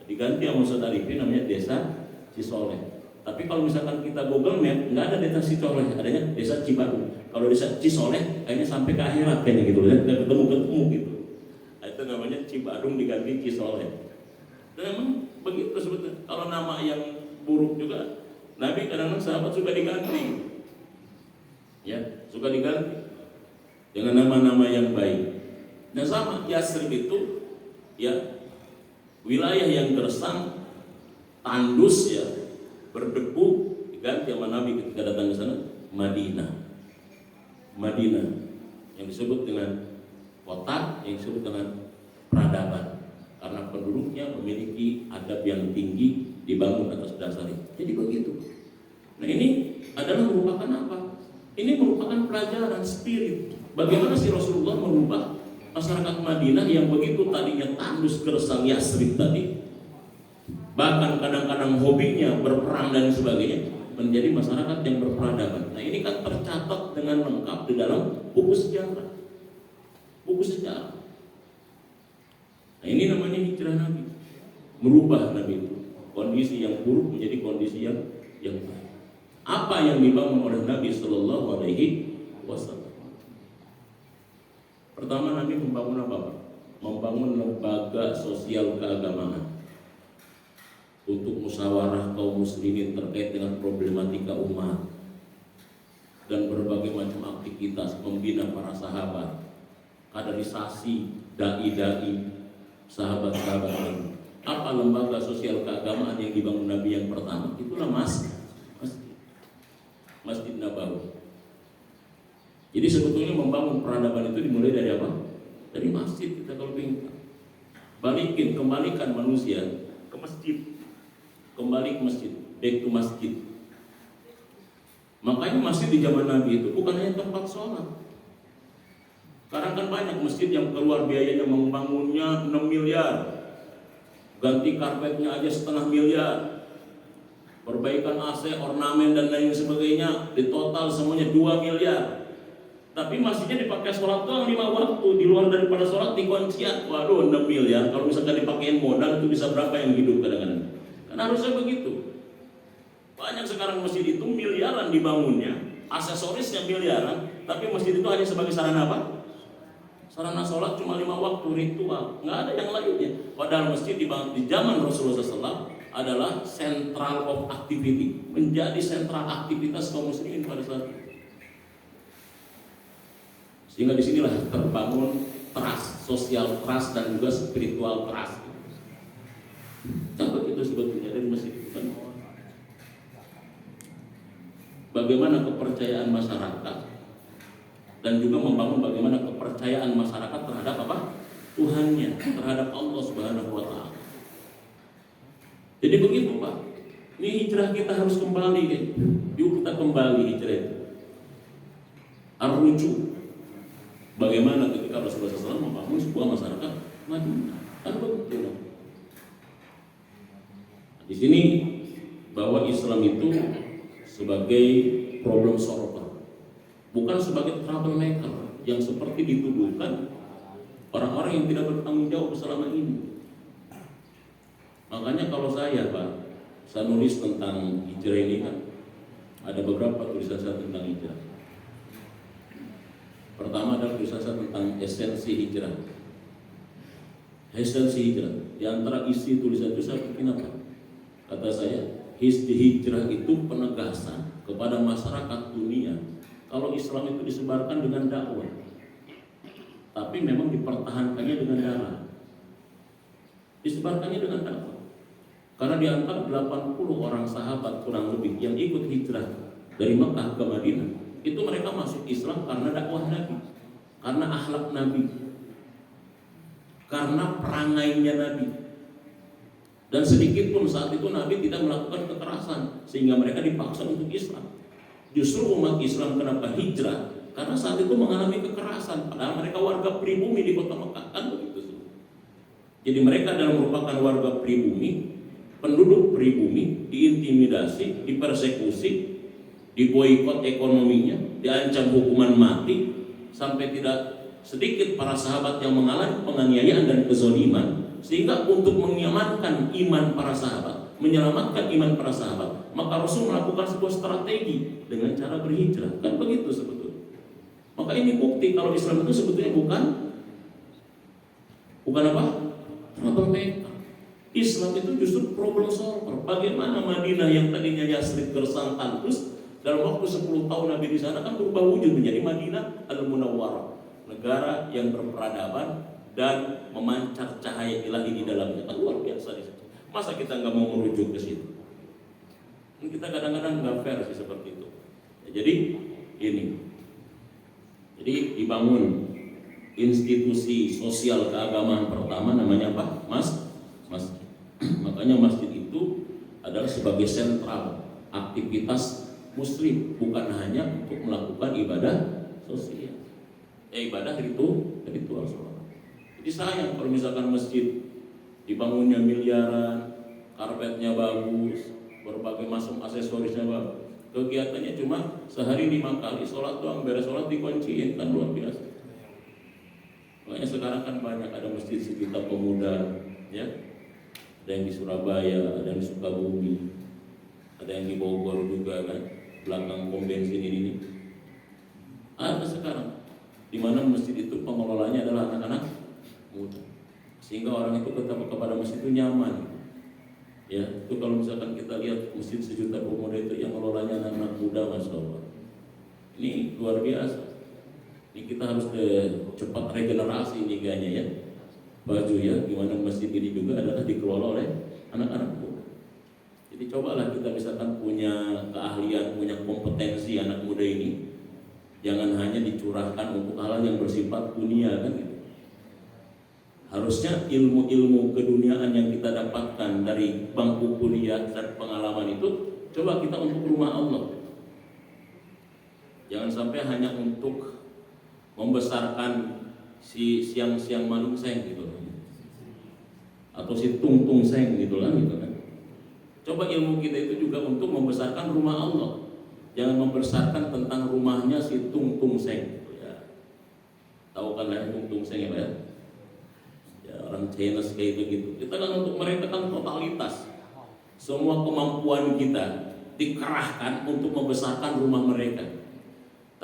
Diganti sama Ustaz Arifin namanya Desa Cisoleh. Tapi kalau misalkan kita Google Map, nggak ada Desa Cisoleh, adanya Desa Cibadung. Kalau Desa Cisoleh, kayaknya sampai ke akhirat kayaknya gitu, ya, nggak ketemu gitu. Nah, itu namanya Cibadung diganti Cisoleh. Dan memang begitu sebetulnya. Kalau nama yang buruk juga, Nabi kadang-kadang sahabat suka diganti, ya, suka diganti dengan nama-nama yang baik. Dan sama Yasrib itu, ya, wilayah yang gersang, tandus, ya, berdebu, diganti sama Nabi ketika datang ke sana Madinah. Madinah yang disebut dengan kota yang disebut dengan peradaban, karena penduduknya memiliki adab yang tinggi dibangun atas dasar itu. Jadi begitu. Nah ini adalah merupakan apa? Ini merupakan pelajaran spirit. Bagaimana si Rasulullah merubah masyarakat Madinah yang begitu tadinya tandus gersang Yasrib tadi, bahkan kadang-kadang hobinya berperang dan sebagainya, menjadi masyarakat yang berperadaban. Nah ini kan tercatat dengan lengkap di dalam buku sejarah. Buku sejarah. Nah ini namanya hijrah Nabi. Merubah Nabi itu kondisi yang buruk menjadi kondisi yang baik. Apa yang dibangun oleh Nabi Shallallahu Alaihi Wasallam? Pertama, Nabi membangun apa? Membangun lembaga sosial keagamaan untuk musyawarah kaum muslimin terkait dengan problematika umat dan berbagai macam aktivitas membina para sahabat, kaderisasi dai-dai, sahabat-sahabat Nabi. Apa lembaga sosial keagamaan yang dibangun Nabi yang pertama? Itulah Masjid Nabawi. Jadi sebetulnya membangun peradaban itu dimulai dari apa? Dari masjid. Kita kalau ingin kembalikan manusia ke masjid, kembali ke masjid, back to masjid. Makanya masjid di zaman Nabi itu bukan hanya tempat sholat. Sekarang kan banyak masjid yang keluar biayanya membangunnya 6 miliar, ganti karpetnya aja 1,5 miliar, perbaikan AC, ornamen dan lain sebagainya, di total semuanya 2 miliar. Tapi masjidnya dipakai sholat doang 5 waktu, di luar daripada sholat dikuncian. Waduh, 6 miliar. Kalau misalkan dipakein modal itu bisa berapa yang hidup kadang-kadang? Kan harusnya begitu. Banyak sekarang masjid itu miliaran dibangunnya, aksesorisnya miliaran, tapi masjid itu hanya sebagai sarana apa? Sarana sholat cuma 5 waktu ritual, nggak ada yang lainnya. Padahal masjid dibangun di zaman Rasulullah SAW adalah central of activity, menjadi sentral aktivitas kaum muslimin pada saat itu. Sehingga disinilah terbangun trust, social trust dan juga spiritual trust. Contoh itu sebetulnya dari masjid itu kan. Bagaimana kepercayaan masyarakat dan juga membangun bagaimana kepercayaan masyarakat terhadap apa? Tuhannya, terhadap Allah Subhanahu wa Ta'ala. Jadi begitu Pak. Ini hijrah kita harus kembali kan? Yuk kita kembali hijrah itu. Ar-ruju. Bagaimana ketika Rasulullah SAW membangun sebuah masyarakat Madinah? Kan begitu. Di sini bahwa Islam itu sebagai problem solver, bukan sebagai troublemaker yang seperti dituduhkan orang-orang yang tidak bertanggung jawab selama ini. Makanya kalau saya nulis tentang hijrah ini kan, ada beberapa tulisan saya tentang hijrah. Pertama adalah tulisan saya tentang esensi hijrah. Esensi hijrah. Di antara isi tulisan itu saya bikin apa? Kata saya, hijrah itu penegasan kepada masyarakat dunia kalau Islam itu disebarkan dengan dakwah, tapi memang dipertahankannya dengan darah. Disebarkannya dengan dakwah. Karena di antara 80 orang sahabat kurang lebih yang ikut hijrah dari Mekah ke Madinah, itu mereka masuk Islam karena dakwah Nabi, karena akhlak Nabi, karena perangainya Nabi. Dan sedikit pun saat itu Nabi tidak melakukan kekerasan sehingga mereka dipaksa untuk Islam. Justru umat Islam kenapa hijrah? Karena saat itu mengalami kekerasan, padahal mereka warga pribumi di kota Mekah, kan begitu. Jadi mereka adalah merupakan warga pribumi, penduduk pribumi, diintimidasi, dipersekusi, diboikot ekonominya, diancam hukuman mati, sampai tidak sedikit para sahabat yang mengalami penganiayaan dan kezaliman. Sehingga untuk mengamankan iman para sahabat, menyelamatkan iman para sahabat, maka Rasul melakukan sebuah strategi dengan cara berhijrah. Kan begitu sebetulnya. Maka ini bukti kalau Islam itu sebetulnya bukan apa? Troublemaker. Islam itu justru problem solver. Bagaimana Madinah yang tadinya Yasrib gersang tandus, dalam waktu 10 tahun Nabi di sana kan berubah wujud menjadi Madinah Al-Munawwarah, negara yang berperadaban dan memancar cahaya ilahi di dalamnya. Kan luar biasa di situ. Masa kita nggak mau merujuk ke situ? Kita kadang-kadang nggak fair sih seperti itu. Ya, jadi dibangun institusi sosial keagamaan pertama namanya apa? Masjid. Makanya masjid itu adalah sebagai sentral aktivitas muslim, bukan hanya untuk melakukan ibadah sosial, ibadah ritual sholat. Jadi sayang kalau misalkan masjid dibangunnya miliaran, karpetnya bagus, berbagai macam aksesorisnya bagus, kegiatannya cuma sehari 5 kali sholat doang, beres sholat dikunciin, kan luar biasa. Makanya sekarang kan banyak ada masjid sekitar pemuda, ya, ada yang di Surabaya, ada yang di Sukabumi, ada yang di Bogor juga kan, belakang pom bensin ini. Ada sekarang, di mana masjid itu pengelolanya adalah anak-anak muda, sehingga orang itu kepada masjid itu nyaman. Ya, itu kalau misalkan kita lihat masjid sejuta pemuda itu yang mengelolanya anak-anak muda, masya Allah, ini luar biasa. Ini kita harus cepat regenerasi ini kayaknya ya, baju ya, gimana masjid ini juga adalah dikelola oleh anak-anak muda. Jadi cobalah kita misalkan punya keahlian, punya kompetensi anak muda ini, jangan hanya dicurahkan untuk hal yang bersifat dunia kan gitu. Harusnya ilmu-ilmu keduniaan yang kita dapatkan dari bangku kuliah dan pengalaman itu, coba kita untuk rumah Allah. Jangan sampai hanya untuk membesarkan si siang-siang malung seng gitu, atau si tung-tung seng gitu lah gitu kan. Coba ilmu kita itu juga untuk membesarkan rumah Allah. Jangan membesarkan tentang rumahnya si tung-tung seng. Ya. Tahu kan lah tung-tung seng ya Pak ya? Ya, orang Chinese kayak begitu. Kita kan untuk mereka kan totalitas. Semua kemampuan kita dikerahkan untuk membesarkan rumah mereka.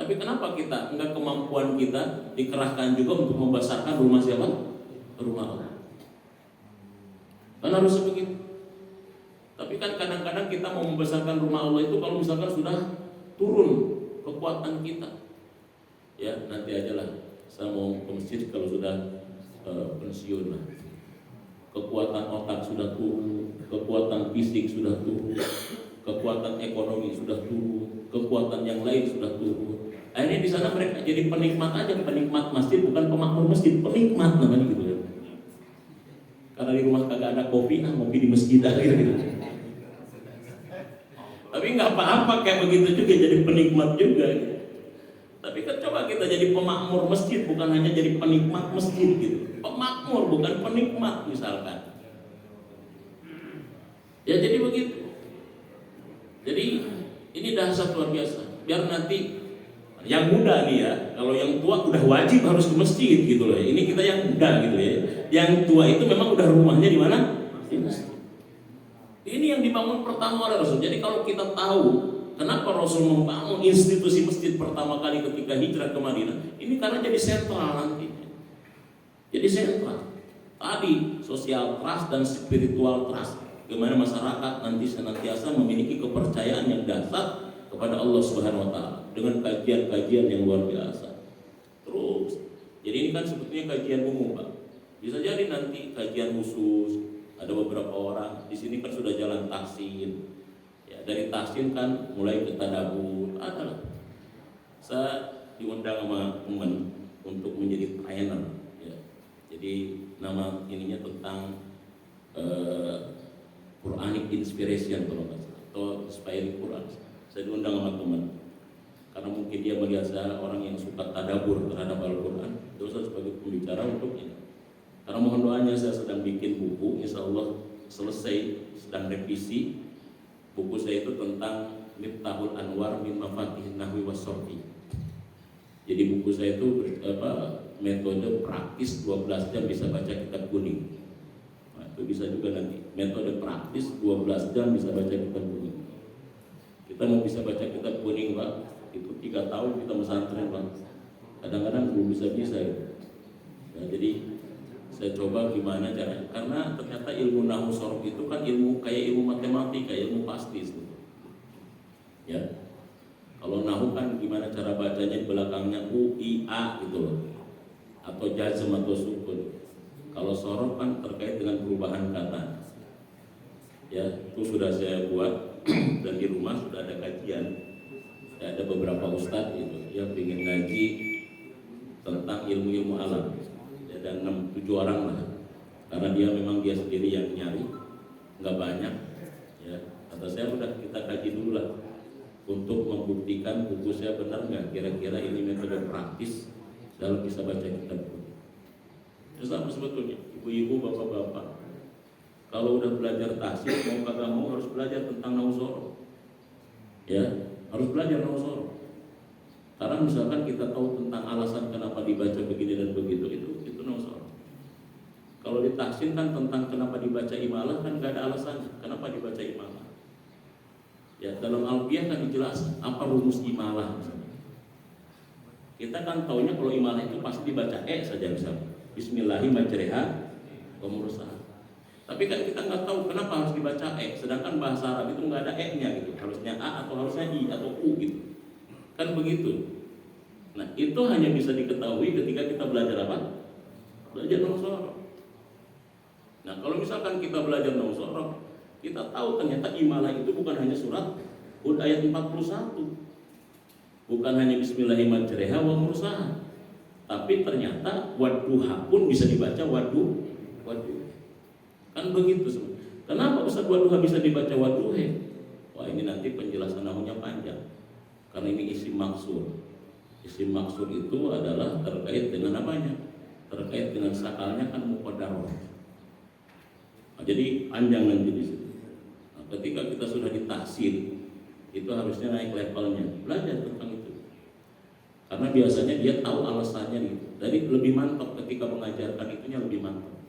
Tapi kenapa kita enggak kemampuan kita dikerahkan juga untuk membesarkan rumah siapa? Rumah Allah. Kan harus begitu. Tapi kan kadang-kadang kita mau membesarkan rumah Allah itu kalau misalkan sudah turun kekuatan kita. Ya, nanti aja lah. Saya mau ke masjid kalau sudah pensiun lah. Kekuatan otak sudah turun, kekuatan fisik sudah turun, kekuatan ekonomi sudah turun, kekuatan yang lain sudah turun. Akhirnya di sana mereka jadi penikmat aja, penikmat masjid, bukan pemakmur masjid, penikmat namanya gitu ya. Karena di rumah kagak ada kopi, ngopi di masjid aja gitu. Tapi nggak apa-apa kayak begitu juga jadi penikmat juga. Gitu. Tapi kan coba kita jadi pemakmur masjid, bukan hanya jadi penikmat masjid gitu. Pemakmur bukan penikmat misalkan. Ya jadi begitu. Jadi ini dahsyat luar biasa. Biar nanti yang muda nih ya, kalau yang tua udah wajib harus ke masjid gitu loh. Ini kita yang muda gitu ya. Yang tua itu memang udah rumahnya di mana? Di masjid. Ini yang dibangun pertama oleh Rasul. Jadi kalau kita tahu kenapa Rasul membangun institusi masjid pertama kali ketika hijrah ke Madinah, ini karena jadi sentral nanti. Jadi sentral. Tadi social trust dan spiritual trust. Bagaimana masyarakat nanti senantiasa memiliki kepercayaan yang dasar kepada Allah Subhanahu wa taala dengan kajian-kajian yang luar biasa. Terus, jadi ini kan sebetulnya kajian umum, Pak. Bisa jadi nanti kajian khusus, ada beberapa orang di sini kan sudah jalan tahsin. Ya, dari tahsin kan mulai ke tadabbur, adalah. Saya diundang sama teman untuk menjadi trainer, ya. Jadi nama ininya tentang Quranic Inspiration kalau nggak salah, atau Inspiring Quran. Saya diundang sama teman karena mungkin dia melihat saya orang yang suka tadabbur terhadap Al-Quran, terus saya sebagai pembicara untuk ini. Karena mohon doanya, saya sedang bikin buku, insya Allah selesai, sedang revisi. Buku saya itu tentang Miftahul Anwar min Mafatihin Nahwi Wassorfi. Jadi buku saya itu metode praktis 12 jam bisa baca kitab kuning. Nah, itu bisa juga nanti metode praktis 12 jam bisa baca kitab kuning. Kita mau bisa baca kitab kuning, Pak, itu 3 tahun kita pesantren, Pak. Kadang-kadang belum bisa-bisa ya. Nah, jadi saya coba gimana caranya, karena ternyata ilmu nahwu sorof itu kan ilmu kayak ilmu matematika, ilmu pasti gitu. Ya. Kalau nahwu kan gimana cara bacanya, belakangnya u, i, a gitu loh. Atau jazm atau sukun. Kalau sorof kan terkait dengan perubahan kata. Ya, itu sudah saya buat dan di rumah sudah ada kajian. Ada beberapa ustadz gitu yang ingin ngaji tentang ilmu-ilmu alam. Ada 6-7 orang lah, karena dia sendiri yang nyari, nggak banyak. Ya, kata saya udah kita kaji dulu lah untuk membuktikan buku saya benar nggak, kira-kira ini metode praktis dalam bisa baca kitab. Itu sama sebetulnya, ibu-ibu, bapak-bapak, kalau udah belajar tahsin mau kagak mau harus belajar tentang nausoro. Ya, harus belajar nausoro. Karena misalkan kita tahu tentang alasan kenapa dibaca begini dan begitu, itu nausoro. Kalau di tahsin kan tentang kenapa dibaca imalah kan nggak ada alasannya. Kenapa dibaca imalah? Ya, dalam Alfiah kan dijelaskan apa rumus imalah misalnya. Kita kan taunya kalau imalah itu pasti dibaca saja misalnya. Bismillahirrahmanirrahim wa mursaha. Tapi kan kita nggak tahu kenapa harus dibaca sedangkan bahasa Arab itu nggak ada nya gitu. Harusnya a atau harusnya i atau u gitu. Kan begitu. Nah, itu hanya bisa diketahui ketika kita belajar apa? Belajar nausoro. Nah, kalau misalkan kita belajar nausoro, kita tahu ternyata imalah itu bukan hanya surat Hud ayat 41. Bukan hanya bismillahirrahmanirrahim wa mursaha. Tapi ternyata wadduha pun bisa dibaca wadu. Kan begitu semua. Kenapa Ustaz wadduha bisa dibaca wadduhe? Wah, ini nanti penjelasan nahunya panjang. Karena ini isim maksur. Isim maksur itu adalah terkait dengan apanya? Terkait dengan sakalnya kan muqaddarah. Nah, jadi panjang nanti di situ. Nah, ketika kita sudah ditahsin, itu harusnya naik levelnya, belajar tentang itu. Karena biasanya dia tahu alasannya gitu. Jadi lebih mantap ketika mengajarkan itunya lebih mantap.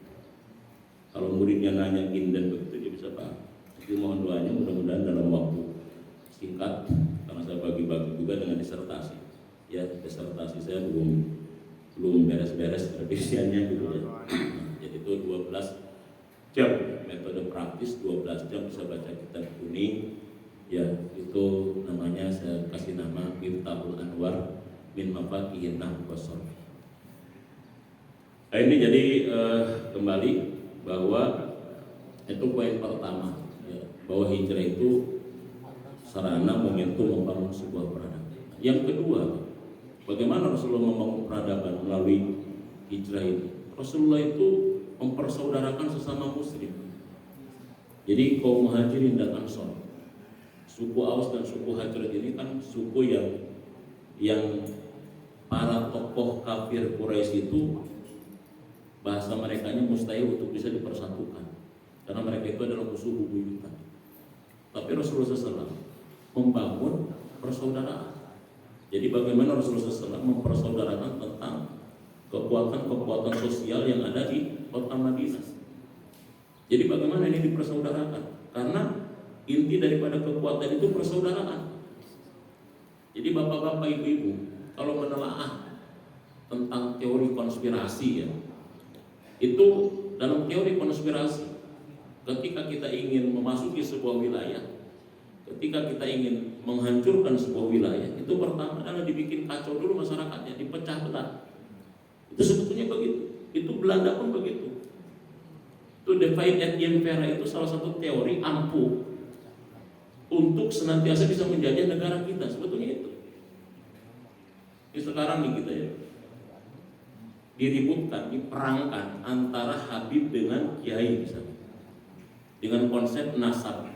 Kalau muridnya nanya gini dan begitu dia bisa paham. Jadi mohon doanya mudah-mudahan dalam waktu singkat, karena saya bagi-bagi juga dengan disertasi. Ya, disertasi saya belum beres-beres revisiannya gitu ya. Jadi itu 12 jam metode praktis, 12 jam bisa baca kitab kuning. Ya, itu namanya saya kasih nama Miftahul Anwar min Mafaqihin Nahwu was Sharh. Nah, ini jadi kembali bahwa itu poin pertama ya, bahwa hijrah itu sarana momentum membangun sebuah peradaban. Yang kedua, bagaimana Rasulullah membangun peradaban melalui hijrah ini? Rasulullah itu mempersaudarakan sesama muslim. Jadi kaum Muhajirin dan Ansor, suku Aus dan suku Hajraj ini kan suku yang para tokoh kafir Quraisy itu bahasa merekanya mustahil untuk bisa dipersatukan karena mereka itu adalah musuh bebuyutan. Tapi Rasulullah SAW membangun persaudaraan. Jadi bagaimana Rasulullah SAW mempersaudarakan tentang kekuatan-kekuatan sosial yang ada di kota Madinah. Jadi bagaimana ini dipersaudarakan? Karena inti daripada kekuatan itu persaudaraan. Jadi bapak-bapak, ibu-ibu, kalau menelaah tentang teori konspirasi ya, itu dalam teori konspirasi, ketika kita ingin memasuki sebuah wilayah, ketika kita ingin menghancurkan sebuah wilayah, itu pertama adalah dibikin kacau dulu masyarakatnya, dipecah belah. Itu sebetulnya begitu. Itu Belanda pun begitu. Itu divide and impera itu salah satu teori ampuh untuk senantiasa bisa menjajah negara kita. Sebetulnya itu. Ini sekarang nih kita ya diributkan, diperangkan antara Habib dengan Kiai misalnya, dengan konsep nasab.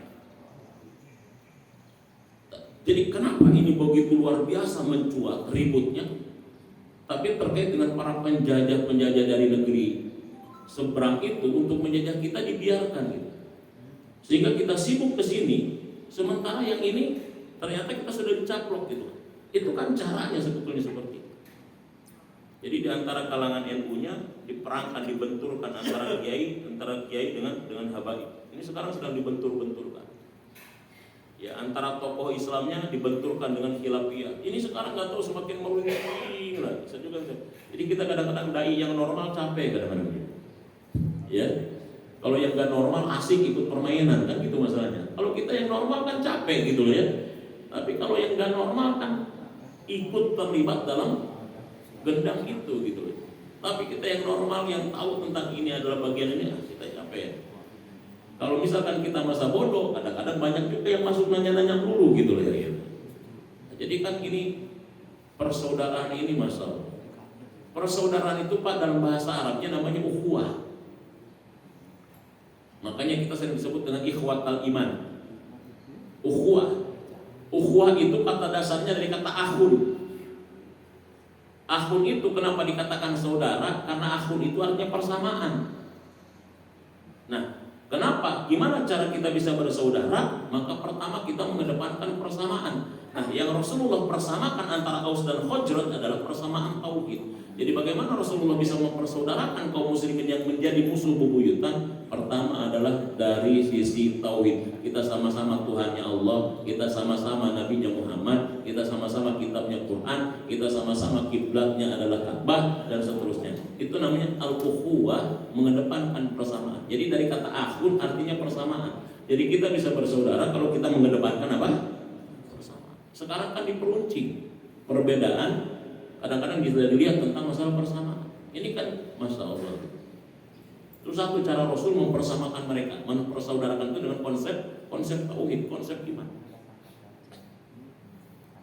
Jadi kenapa ini begitu luar biasa mencuat ributnya? Tapi terkait dengan para penjajah-penjajah dari negeri seberang itu untuk menjajah kita dibiarkan gitu. Sehingga kita sibuk ke sini, sementara yang ini ternyata kita sudah dicaplok gitu. Itu kan caranya sebetulnya seperti itu. Jadi di antara kalangan NU-nya diperangkan, dibenturkan antara kiai dengan habaib. Ini sekarang sedang dibentur-benturkan. Ya, antara tokoh Islamnya dibenturkan dengan khilafiyah. Ini sekarang nggak tahu semakin meruncing lah. Jadi kita kadang-kadang dai yang normal capek kadang-kadang. Ya, kalau yang nggak normal asik ikut permainan kan gitu masalahnya. Kalau kita yang normal kan capek gitu ya. Tapi kalau yang nggak normal kan ikut terlibat dalam gendang itu gitu loh. Tapi kita yang normal yang tahu tentang ini adalah bagian ini, kita capek. Kalau misalkan kita masa bodoh, kadang-kadang banyak juga yang masuk nanya-nanya dulu gitu loh ya. Jadi kan ini persaudaraan ini masalah. Persaudaraan itu Pak dalam bahasa Arabnya namanya ukhuwah. Makanya kita sering disebut dengan ikhwatal iman. Ukhuwah. Ukhuwah itu kata dasarnya dari kata akhun. Akhun itu kenapa dikatakan saudara? Karena akhun itu artinya persamaan. Nah, kenapa? Gimana cara kita bisa bersaudara? Maka pertama kita mengedepankan persamaan. Nah, yang Rasulullah persamakan antara Aus dan Khazraj adalah persamaan tauhid. Jadi bagaimana Rasulullah bisa mempersaudarakan kaum muslimin yang menjadi musuh bebuyutan? Pertama adalah dari sisi tauhid. Kita sama-sama Tuhannya Allah, kita sama-sama Nabinya Muhammad, kita sama-sama kitabnya Quran, kita sama-sama kiblatnya adalah Ka'bah dan seterusnya. Itu namanya al-ukhuwah, mengedepankan persamaan. Jadi dari kata akhun artinya persamaan. Jadi kita bisa bersaudara kalau kita mengedepankan apa? Persamaan. Sekarang kan diperuncing perbedaan. Kadang-kadang bisa dilihat tentang masalah persamaan. Ini kan Masya Allah. Itu satu cara Rasul mempersamakan mereka, mempersaudarakan itu dengan konsep tauhid, konsep iman.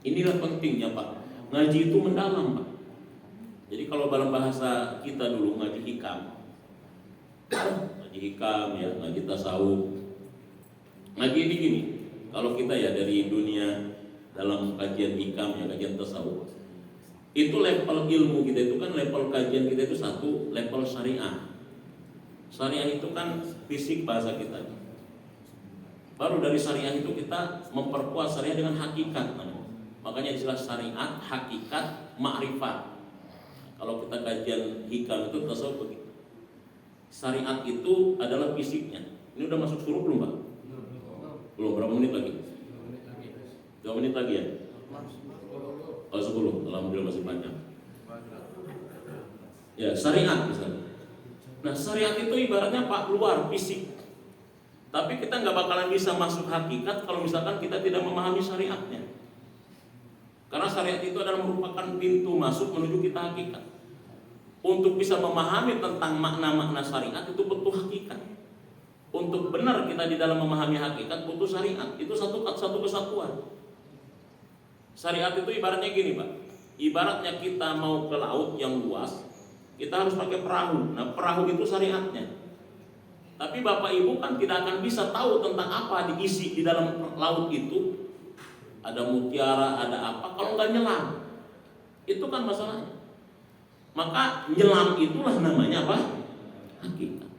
Inilah pentingnya Pak. Ngaji itu mendalam Pak. Jadi kalau dalam bahasa kita dulu ngaji hikam, ya, ngaji tasawuf. Ngaji ini gini. Kalau kita ya dari dunia dalam kajian hikam ya, kajian tasawuf. Itu level ilmu kita itu kan, level kajian kita itu satu level syariah. Syariah itu kan fisik bahasa kita. Baru dari syariah itu kita memperkuat syariah dengan hakikat. Makanya istilah syariat, hakikat, ma'rifat. Kalau kita kajian hikam itu tasawuf begitu. Syariat itu adalah fisiknya. Ini udah masuk suruh belum Pak? Belum, berapa menit lagi? 2 menit lagi ya? 10, alhamdulillah masih panjang. Ya, syariat misalnya. Nah, syariat itu ibaratnya Pak luar fisik. Tapi kita nggak bakalan bisa masuk hakikat kalau misalkan kita tidak memahami syariatnya. Karena syariat itu adalah merupakan pintu masuk menuju kita hakikat. Untuk bisa memahami tentang makna-makna syariat itu butuh hakikat. Untuk benar kita di dalam memahami hakikat butuh syariat. Itu satu kesatuan. Syariat itu ibaratnya gini Pak. Ibaratnya kita mau ke laut yang luas, kita harus pakai perahu. Nah, perahu itu syariatnya. Tapi Bapak Ibu kan tidak akan bisa tahu tentang apa diisi di dalam laut itu. Ada mutiara, ada apa, kalau nggak nyelam. Itu kan masalahnya. Maka nyelam itulah namanya apa? Hakikat.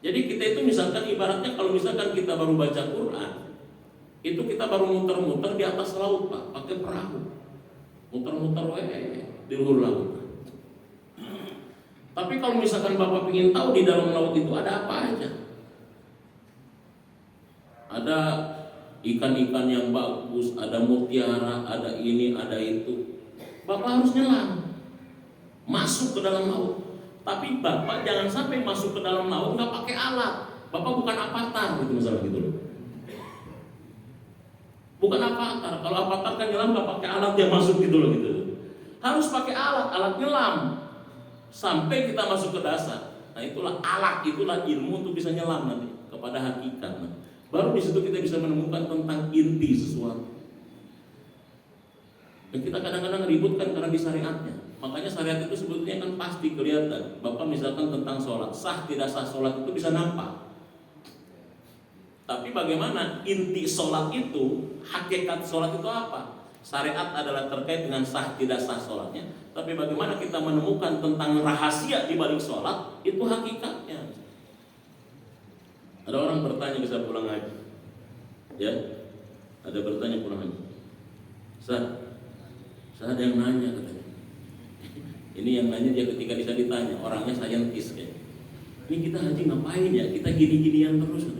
Jadi kita itu misalkan ibaratnya kalau misalkan kita baru baca Quran, itu kita baru muter-muter di atas laut Pak, pakai perahu. Muter-muter di luar laut. Tapi kalau misalkan Bapak ingin tahu di dalam laut itu ada apa aja. Ada ikan-ikan yang bagus, ada mutiara, ada ini, ada itu. Bapak harus nyelam, masuk ke dalam laut. Tapi Bapak jangan sampai masuk ke dalam laut nggak pakai alat. Bapak bukan avatar gitu misalnya gitu loh. Bukan avatar. Kalau avatar kan nyelam nggak pakai alat, dia masuk gitu loh gitu. Harus pakai alat nyelam sampai kita masuk ke dasar. Nah itulah alat, itulah ilmu untuk bisa nyelam nanti kepada hakikat. Nah, baru di situ kita bisa menemukan tentang inti sesuatu. Dan kita kadang-kadang ributkan karena di syariatnya. Makanya syariat itu sebetulnya kan pasti kelihatan. Bapak misalkan tentang sholat, sah tidak sah sholat itu bisa nampak. Tapi bagaimana inti sholat itu, hakikat sholat itu apa? Syariat adalah terkait dengan sah tidak sah sholatnya. Tapi bagaimana kita menemukan tentang rahasia di balik sholat, itu hakikatnya. Ada orang bertanya bisa pulang haji, ya? Ada bertanya pulang haji. Saya ada yang nanya katanya. Ini yang nanya dia ketika bisa ditanya, orangnya saintis kayak. Ini kita haji ngapain ya? Kita gini-ginian terus.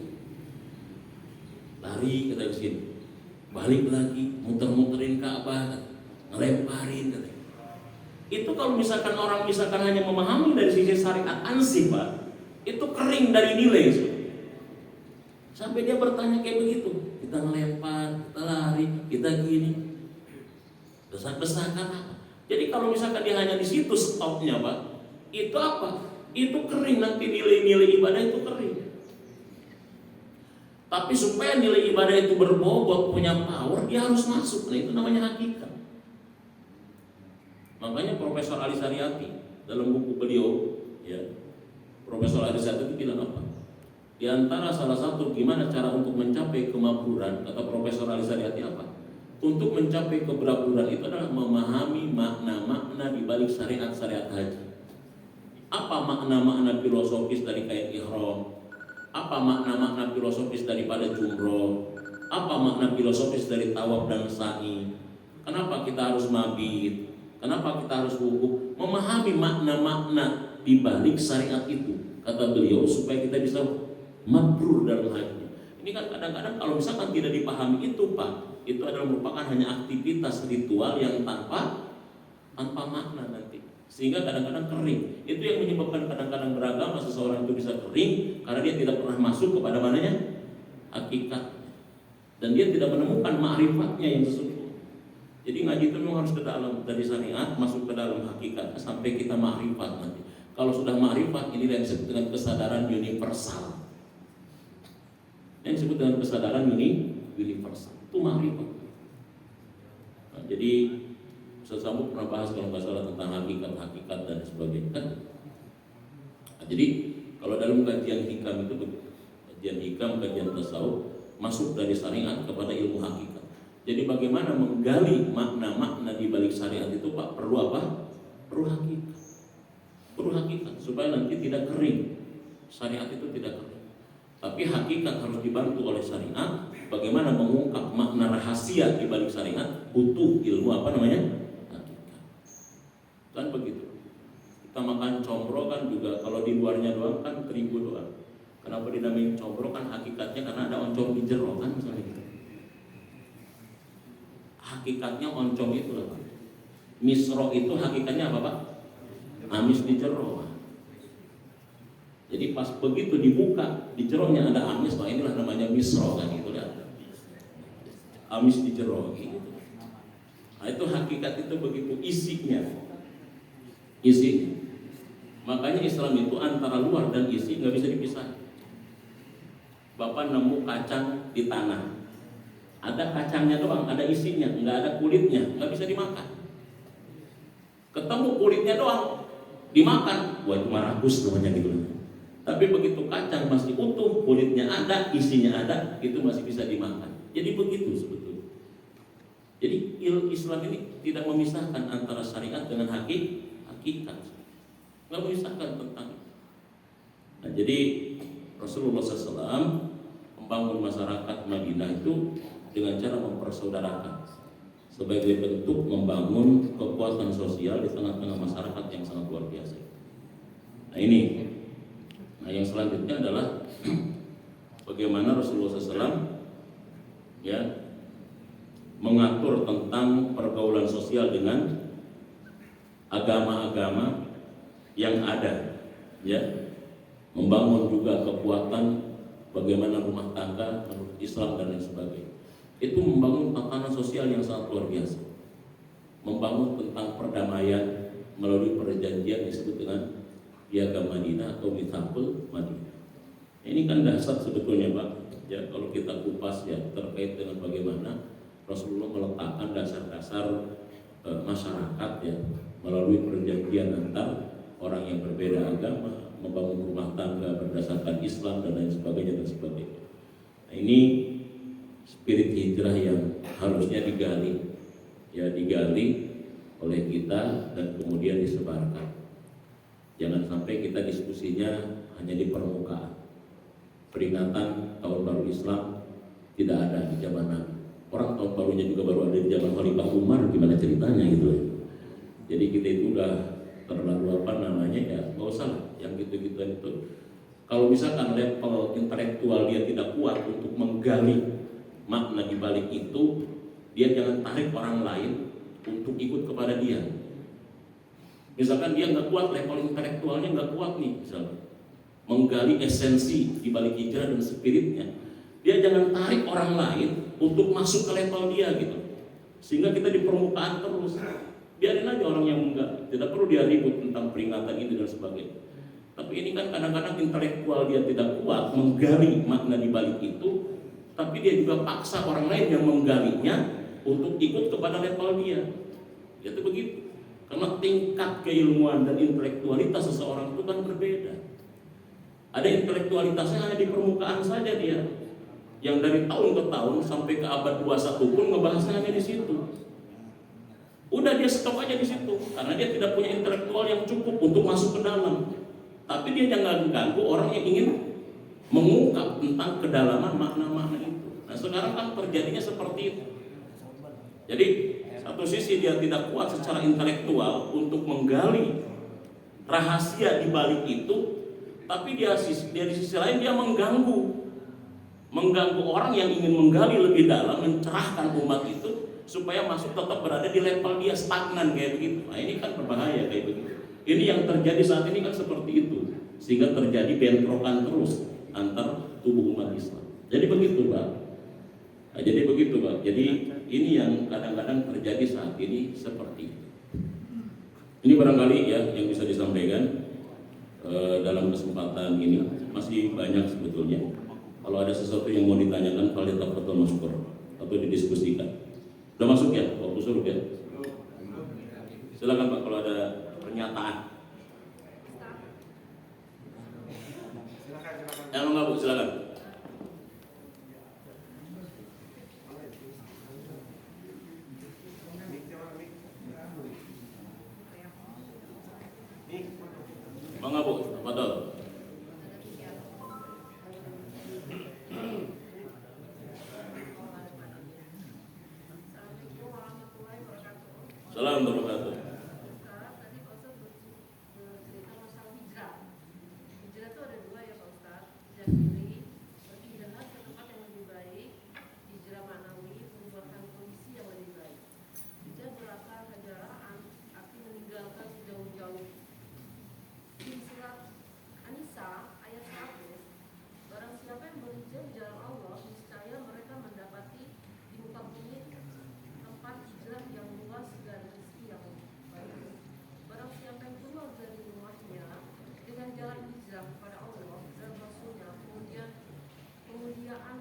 Lari kita ke sini, balik lagi, muter-muterin Ka'bah, ngelemparin katanya. Itu kalau misalkan orang misalkan hanya memahami dari sisi syariat ansih Pak, itu kering dari nilai. Sampai dia bertanya kayak begitu, kita ngelempar, kita lari, kita gini, desak-desakan apa? Jadi kalau misalkan dia hanya di situ stopnya Pak, itu apa? Itu kering nanti nilai-nilai ibadah itu kering. Tapi supaya nilai ibadah itu berbobot, punya power, dia harus masuk. Nah, itu namanya hakikat. Makanya Profesor Ali Sariati dalam buku beliau, ya, Profesor Ali Sariati itu bilang apa? Di antara salah satu gimana cara untuk mencapai kemakmuran, kata Profesor Ali Sariati apa? Untuk mencapai kemakmuran itu adalah memahami makna-makna di balik syariat-syariat haji. Apa makna-makna filosofis dari kain ihram? Apa makna-makna filosofis daripada jumroh? Apa makna filosofis dari tawaf dan sa'i? Kenapa kita harus mabit? Kenapa kita harus wukuf? Memahami makna-makna di balik syariat itu, kata beliau, supaya kita bisa mabrur dalam haji. Ini kan kadang-kadang kalau misalkan tidak dipahami itu, Pak, itu adalah merupakan hanya aktivitas ritual yang tanpa makna nanti. Sehingga kadang-kadang kering. Itu yang menyebabkan kadang-kadang beragama seseorang itu bisa kering karena dia tidak pernah masuk kepada mananya hakikat, dan dia tidak menemukan ma'rifatnya yang sesungguhnya. Jadi ngaji itu memang harus ke dalam, dari syariat masuk ke dalam hakikat sampai kita ma'rifat nanti. Kalau sudah ma'rifat, ini yang disebut dengan kesadaran universal. Yang disebut dengan kesadaran universal itu ma'rifat. Nah, jadi Ustaz Sambu pernah bahas kalau nggak salah tentang hakikat dan sebagainya. Nah, jadi kalau dalam kajian hikam itu, kajian hikam, kajian tasawuf masuk dari syariat kepada ilmu hakikat. Jadi bagaimana menggali makna-makna di balik syariat itu, Pak, perlu apa? Perlu hakikat. Perlu hakikat supaya nanti tidak kering. Syariat itu tidak kering. Tapi hakikat harus dibantu oleh syariat. Bagaimana mengungkap makna rahasia di balik syariat, butuh ilmu apa namanya? Kan begitu. Kita makan combro kan juga kalau di luarnya doang kan terigu doang. Kenapa dinamain combro? Kan hakikatnya karena ada oncom di jero kan misalnya gitu. Hakikatnya oncom itu lah, Pak. Misro itu hakikatnya apa, Pak? Amis di jero. Jadi pas begitu dibuka di jeronya ada amis, Pak, inilah namanya misro kan gitu kan. Amis di jero gitu. Nah, itu hakikat itu begitu isinya. Makanya Islam itu antara luar dan isi nggak bisa dipisah. Bapak nemu kacang di tanah, ada kacangnya doang, ada isinya, nggak ada kulitnya, nggak bisa dimakan. Ketemu kulitnya doang, dimakan, wah itu marakus namanya gitu. Tapi begitu kacang masih utuh, kulitnya ada, isinya ada, itu masih bisa dimakan. Jadi begitu sebetulnya. Jadi Islam ini tidak memisahkan antara syariat dengan hakikat, nggak memisahkan tentang itu. Nah, jadi Rasulullah SAW membangun masyarakat Madinah itu dengan cara mempersaudarakan sebagai bentuk membangun kekuatan sosial di tengah-tengah masyarakat yang sangat luar biasa. Nah ini, yang selanjutnya adalah bagaimana Rasulullah SAW ya mengatur tentang pergaulan sosial dengan agama-agama yang ada, ya, membangun juga kekuatan bagaimana rumah tangga menurut Islam dan lain sebagainya. Itu membangun tatanan sosial yang sangat luar biasa, membangun tentang perdamaian melalui perjanjian yang disebut dengan Piagam Madinah atau Mitsaqul Madinah. Ini kan dasar sebetulnya, Pak. Ya, kalau kita kupas ya terkait dengan bagaimana Rasulullah meletakkan dasar-dasar masyarakat ya melalui perjanjian antar orang yang berbeda agama, membangun rumah tangga berdasarkan Islam dan lain sebagainya dan sebagainya. Nah, ini spirit hijrah yang harusnya digali oleh kita dan kemudian disebarkan. Jangan sampai kita diskusinya hanya di permukaan. Peringatan tahun baru Islam tidak ada di zaman Nabi. Orang tahun barunya juga baru ada di zaman Khalifah Umar, gimana ceritanya gitu ya. Jadi kita itu udah terlalu ya nggak usah yang gitu-gituan itu. Kalau misalkan level intelektual dia tidak kuat untuk menggali makna di balik itu, dia jangan tarik orang lain untuk ikut kepada dia. Misalkan dia nggak kuat, level intelektualnya nggak kuat nih, misalnya menggali esensi di balik hijrah dan spiritnya, dia jangan tarik orang lain untuk masuk ke level dia gitu. Sehingga kita di permukaan terus. Biarin aja orang yang enggak, tidak perlu dia ribut tentang peringatan ini dan sebagainya. Tapi ini kan kadang-kadang intelektual dia tidak kuat menggali makna di balik itu, tapi dia juga paksa orang lain yang menggalinya untuk ikut kepada level dia. Itu begitu. Karena tingkat keilmuan dan intelektualitas seseorang itu kan berbeda. Ada intelektualitasnya hanya di permukaan saja dia, yang dari tahun ke tahun sampai ke abad 21 pun ngebahasnya hanya di situ. Udah dia stop aja di situ, karena dia tidak punya intelektual yang cukup untuk masuk ke dalam. Tapi dia jangan ganggu orang yang ingin mengungkap tentang kedalaman makna-makna itu. Nah sekarang kan terjadinya seperti itu. Jadi satu sisi dia tidak kuat secara intelektual untuk menggali rahasia di balik itu, tapi dia di sisi lain dia mengganggu orang yang ingin menggali lebih dalam, mencerahkan umat itu supaya masuk tetap berada di level dia stagnan kayak begitu. Nah ini kan berbahaya kayak begitu. Ini yang terjadi saat ini kan seperti itu, sehingga terjadi bentrokan terus antar tubuh umat Islam. Jadi begitu Pak. Nah, jadi begitu Pak. Jadi ini yang kadang-kadang terjadi saat ini seperti itu. Ini barangkali ya yang bisa disampaikan dalam kesempatan ini. Masih banyak sebetulnya. Kalau ada sesuatu yang mau ditanyakan, falyatafadhal maskur atau didiskusikan. Udah masuk ya? Waktu suruh ya? Silakan Pak kalau ada pernyataan. Yang enggak Bu, silakan. Bangga Bu, tafadhol. Salam wabarakatuh.
Tadi Pak Ustaz bercerita masalah hijrah. Hijrah itu ada dua ya Pak Ustaz. Hijrah diri, berpindah ke tempat yang lebih baik. Hijrah manawi, perubahan kondisi yang lebih baik. Hijrah berasal kejaraan, arti meninggalkan sejauh-jauh. Di surat An-Nisa ayat 100, barang siapa yang berhijrah di jalan Allah, niscaya mereka mendapati di muka bumi tempat hijrah yang luas dan rezeki yang baik. Barang siapa yang keluar dari rumahnya dengan jalan hijrah kepada Allah dan Rasulnya, kemudian kemuliaan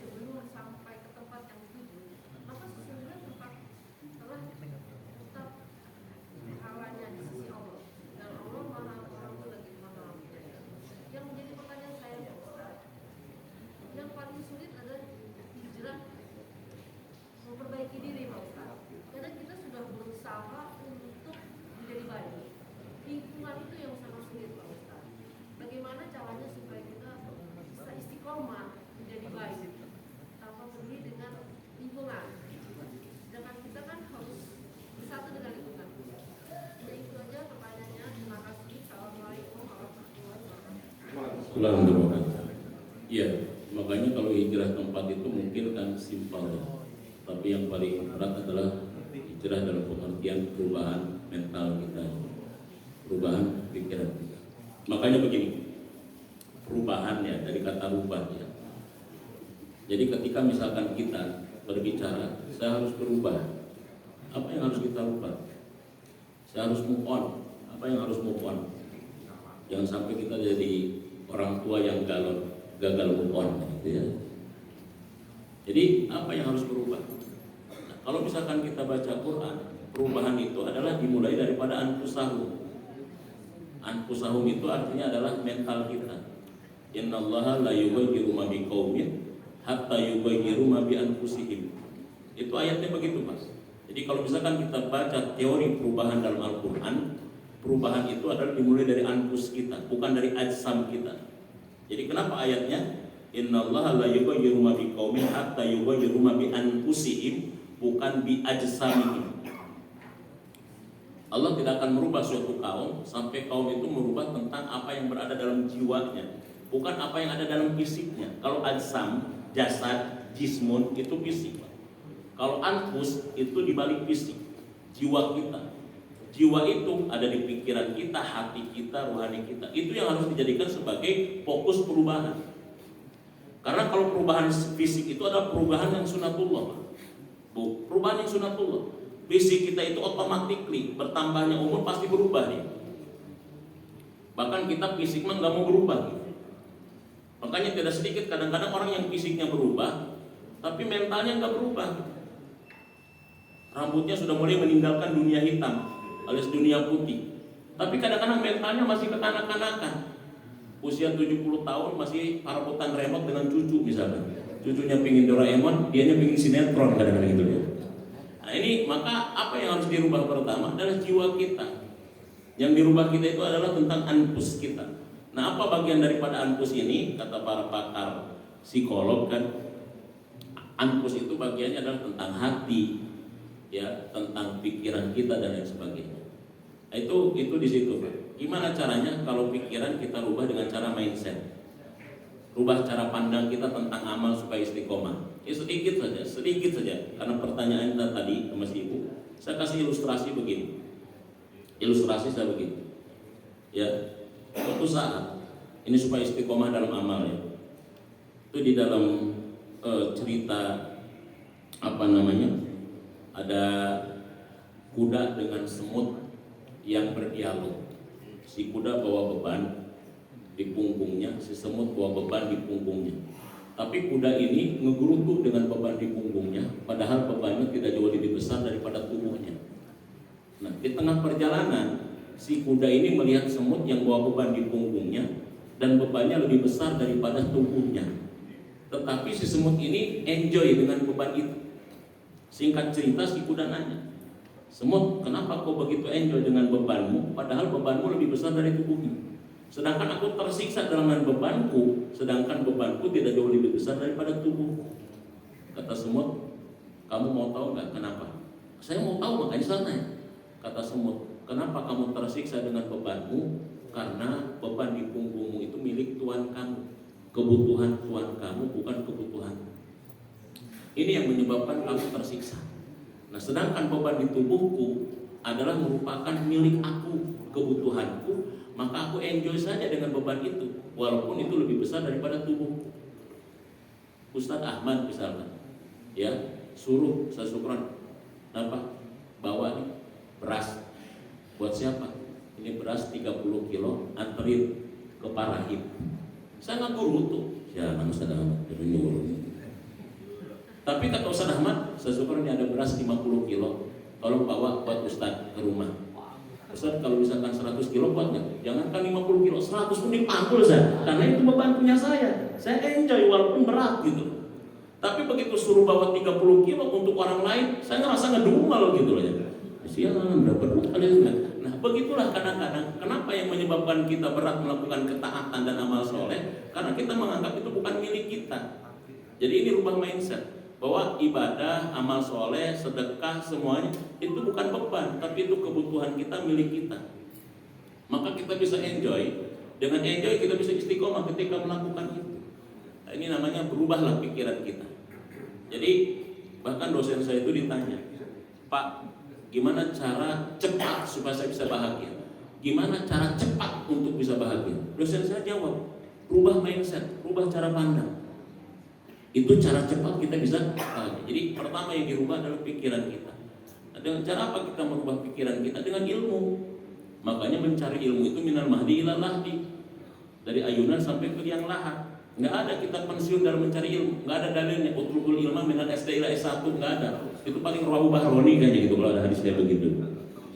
sebelum sampai ke tempat yang dituju, maka sesungguhnya tempat telah tetap pahalanya di sisi Allah, dan Allah Maha Pengampun lagi Maha Penyayang. Yang menjadi pertanyaan saya Pak Ustaz, yang paling sulit adalah hijrah memperbaiki diri Pak Ustaz. Karena kita sudah berusaha untuk menjadi baik. Lingkungan itu yang sangat sulit Pak Ustaz. Bagaimana caranya supaya kita bisa istiqomah menjadi baik tanpa peduli dengan lingkungan. Sedangkan kita kan harus bersatu dengan lingkungan. Nah itu aja pertanyaannya. Terima kasih. Assalamualaikum warahmatullahi wabarakatuh.
Alhamdulillah. Iya, makanya kalau hijrah tempat itu mungkin kan simpel ya. Tapi yang paling berat adalah hijrah dalam pengertian perubahan mental kita, perubahan pikiran kita. Makanya begini, perubahannya dari kata rubah ya. Jadi ketika misalkan kita berbicara, saya harus berubah. Apa yang harus kita rubah? Saya harus move on. Apa yang harus move on? Jangan sampai kita jadi orang tua yang gagal move on gitu ya. Jadi apa yang harus berubah? Nah, kalau misalkan kita baca Quran, perubahan itu adalah dimulai daripada anfusahum. Anfusahum itu artinya adalah mental kita. Innallaha la yughayyiru ma biqaumin hatta yughayyiru ma bi anfusihim. Itu ayatnya begitu Mas. Jadi kalau misalkan kita baca teori perubahan dalam Al-Quran, perubahan itu adalah dimulai dari anfus kita, bukan dari ajsam kita. Jadi kenapa ayatnya innallaha la yughayyiru ma biqaumin hatta yughayyiru ma bi anfusihim, bukan bi ajsamihim. Allah tidak akan merubah suatu kaum sampai kaum itu merubah tentang apa yang berada dalam jiwanya, bukan apa yang ada dalam fisiknya. Kalau ajsam, jasad, jismun itu fisik. Kalau anfus itu dibalik fisik, jiwa kita. Jiwa itu ada di pikiran kita, hati kita, rohani kita. Itu yang harus dijadikan sebagai fokus perubahan. Karena kalau perubahan fisik itu adalah perubahan yang sunatullah. Perubahan yang sunatullah. Fisik kita itu automatically bertambahnya umur pasti berubah nih. Bahkan kita fisik mah nggak mau berubah. Makanya tidak sedikit kadang-kadang orang yang fisiknya berubah, tapi mentalnya nggak berubah. Rambutnya sudah mulai meninggalkan dunia hitam alias dunia putih, tapi kadang-kadang mentalnya masih kekanak-kanakan. Usia 70 tahun masih parabutan remote dengan cucu misalnya. Cucunya pingin Doraemon, dianya pingin sinetron kadang-kadang gitu ya. Nah ini maka apa yang harus dirubah pertama adalah jiwa kita. Yang dirubah kita itu adalah tentang anpus kita. Nah apa bagian daripada anpus ini? Kata para pakar psikolog kan, anpus itu bagiannya adalah tentang hati, ya, tentang pikiran kita dan lain sebagainya. Nah, itu di situ. Gimana caranya? Kalau pikiran kita rubah dengan cara mindset, rubah cara pandang kita tentang amal supaya istiqomah. Sedikit saja. Karena pertanyaan kita tadi sama si ibu, saya kasih ilustrasi begini. Ilustrasi saya begini. Ya, suatu saat ini supaya istiqomah dalam amal ya. Itu di dalam cerita apa namanya? Ada kuda dengan semut yang berdialog. Si kuda bawa beban di punggungnya, si semut bawa beban di punggungnya. Tapi kuda ini ngegerutu dengan beban di punggungnya, padahal bebannya tidak jauh lebih besar daripada tubuhnya. Nah, di tengah perjalanan, si kuda ini melihat semut yang bawa beban di punggungnya dan bebannya lebih besar daripada tubuhnya. Tetapi si semut ini enjoy dengan beban itu. Singkat cerita, si kuda nanya, "Semut, kenapa kau begitu enjoy dengan bebanmu, padahal bebanmu lebih besar dari tubuhmu? Sedangkan aku tersiksa dengan bebanku, sedangkan bebanku tidak jauh lebih besar daripada tubuhku." Kata semut, "Kamu mau tahu nggak kenapa?" "Saya mau tahu, makanya saya tanya." Kata semut, "Kenapa kamu tersiksa dengan bebanmu? Karena beban di punggungmu itu milik Tuhan kamu. Kebutuhan Tuhan kamu, bukan kebutuhanmu. Ini yang menyebabkan kamu tersiksa. Nah, sedangkan beban di tubuhku adalah merupakan milik aku, kebutuhanku, maka aku enjoy saja dengan beban itu, walaupun itu lebih besar daripada tubuhku." Ustadz Ahmad misalkan, ya, suruh sesyukran, apa? Bawa nih beras. Buat siapa? Ini beras 30 kilo, anterin ke Parahim. Saya nggak guru tuh, ya nama Ustadz Ahmad, nyuruh. Tapi kata Ustadz Ahmad, sesyukur ini ada beras 50 kilo, tolong bawa buat Ustadz ke rumah. Ustadz kalau misalkan 100 kilo buat nggak? Jangankan 50 kilo, 100 pun dipanggul saya, karena itu beban punya saya enjoy walaupun berat gitu. Tapi begitu suruh bawa 30 kilo untuk orang lain, saya ngerasa ngedumel gitu loh ya. Sialan, berapa berat kalian? Nah begitulah kadang-kadang, kenapa yang menyebabkan kita berat melakukan ketaatan dan amal soleh? Karena kita menganggap itu bukan milik kita. Jadi ini rubah mindset, bahwa ibadah, amal soleh, sedekah, semuanya itu bukan beban, tapi itu kebutuhan kita, milik kita. Maka kita bisa enjoy. Dengan enjoy kita bisa istiqomah ketika melakukan itu. Nah, ini namanya berubahlah pikiran kita. Jadi bahkan dosen saya itu ditanya, "Pak, gimana cara cepat supaya saya bisa bahagia? Gimana cara cepat untuk bisa bahagia?" Dosen saya jawab, "Rubah mindset, rubah cara pandang. Itu cara cepat kita bisa bahagia." Jadi pertama yang dirubah adalah pikiran kita. Nah, dengan cara apa kita merubah pikiran kita? Dengan ilmu. Makanya mencari ilmu itu minal mahdi ilal lahdi, dari ayunan sampai ke liang lahat. Nggak ada kita pensiun dalam mencari ilmu. Nggak ada dalilnya utlubul ilma minal SD ila S1, nggak ada. Itu paling rawu bahroni kayaknya gitu kalau ada hadis kayak begitu.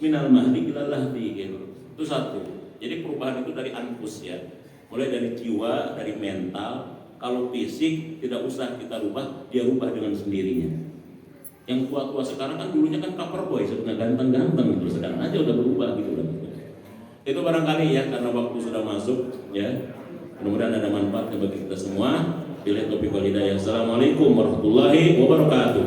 Minal mahdi ilal lahdi gitu. Itu satu. Jadi perubahan itu dari anfus ya. Mulai dari jiwa, dari mental. Kalau fisik tidak usah kita rubah, dia rubah dengan sendirinya. Yang tua-tua sekarang kan dulunya kan cover boy, sebenarnya ganteng-ganteng gitu, sedang aja udah berubah gitu loh. Itu barangkali ya, karena waktu sudah masuk ya. Mudah-mudahan ada manfaatnya bagi kita semua. Billahi taufiq wal hidayah. Assalamualaikum warahmatullahi wabarakatuh.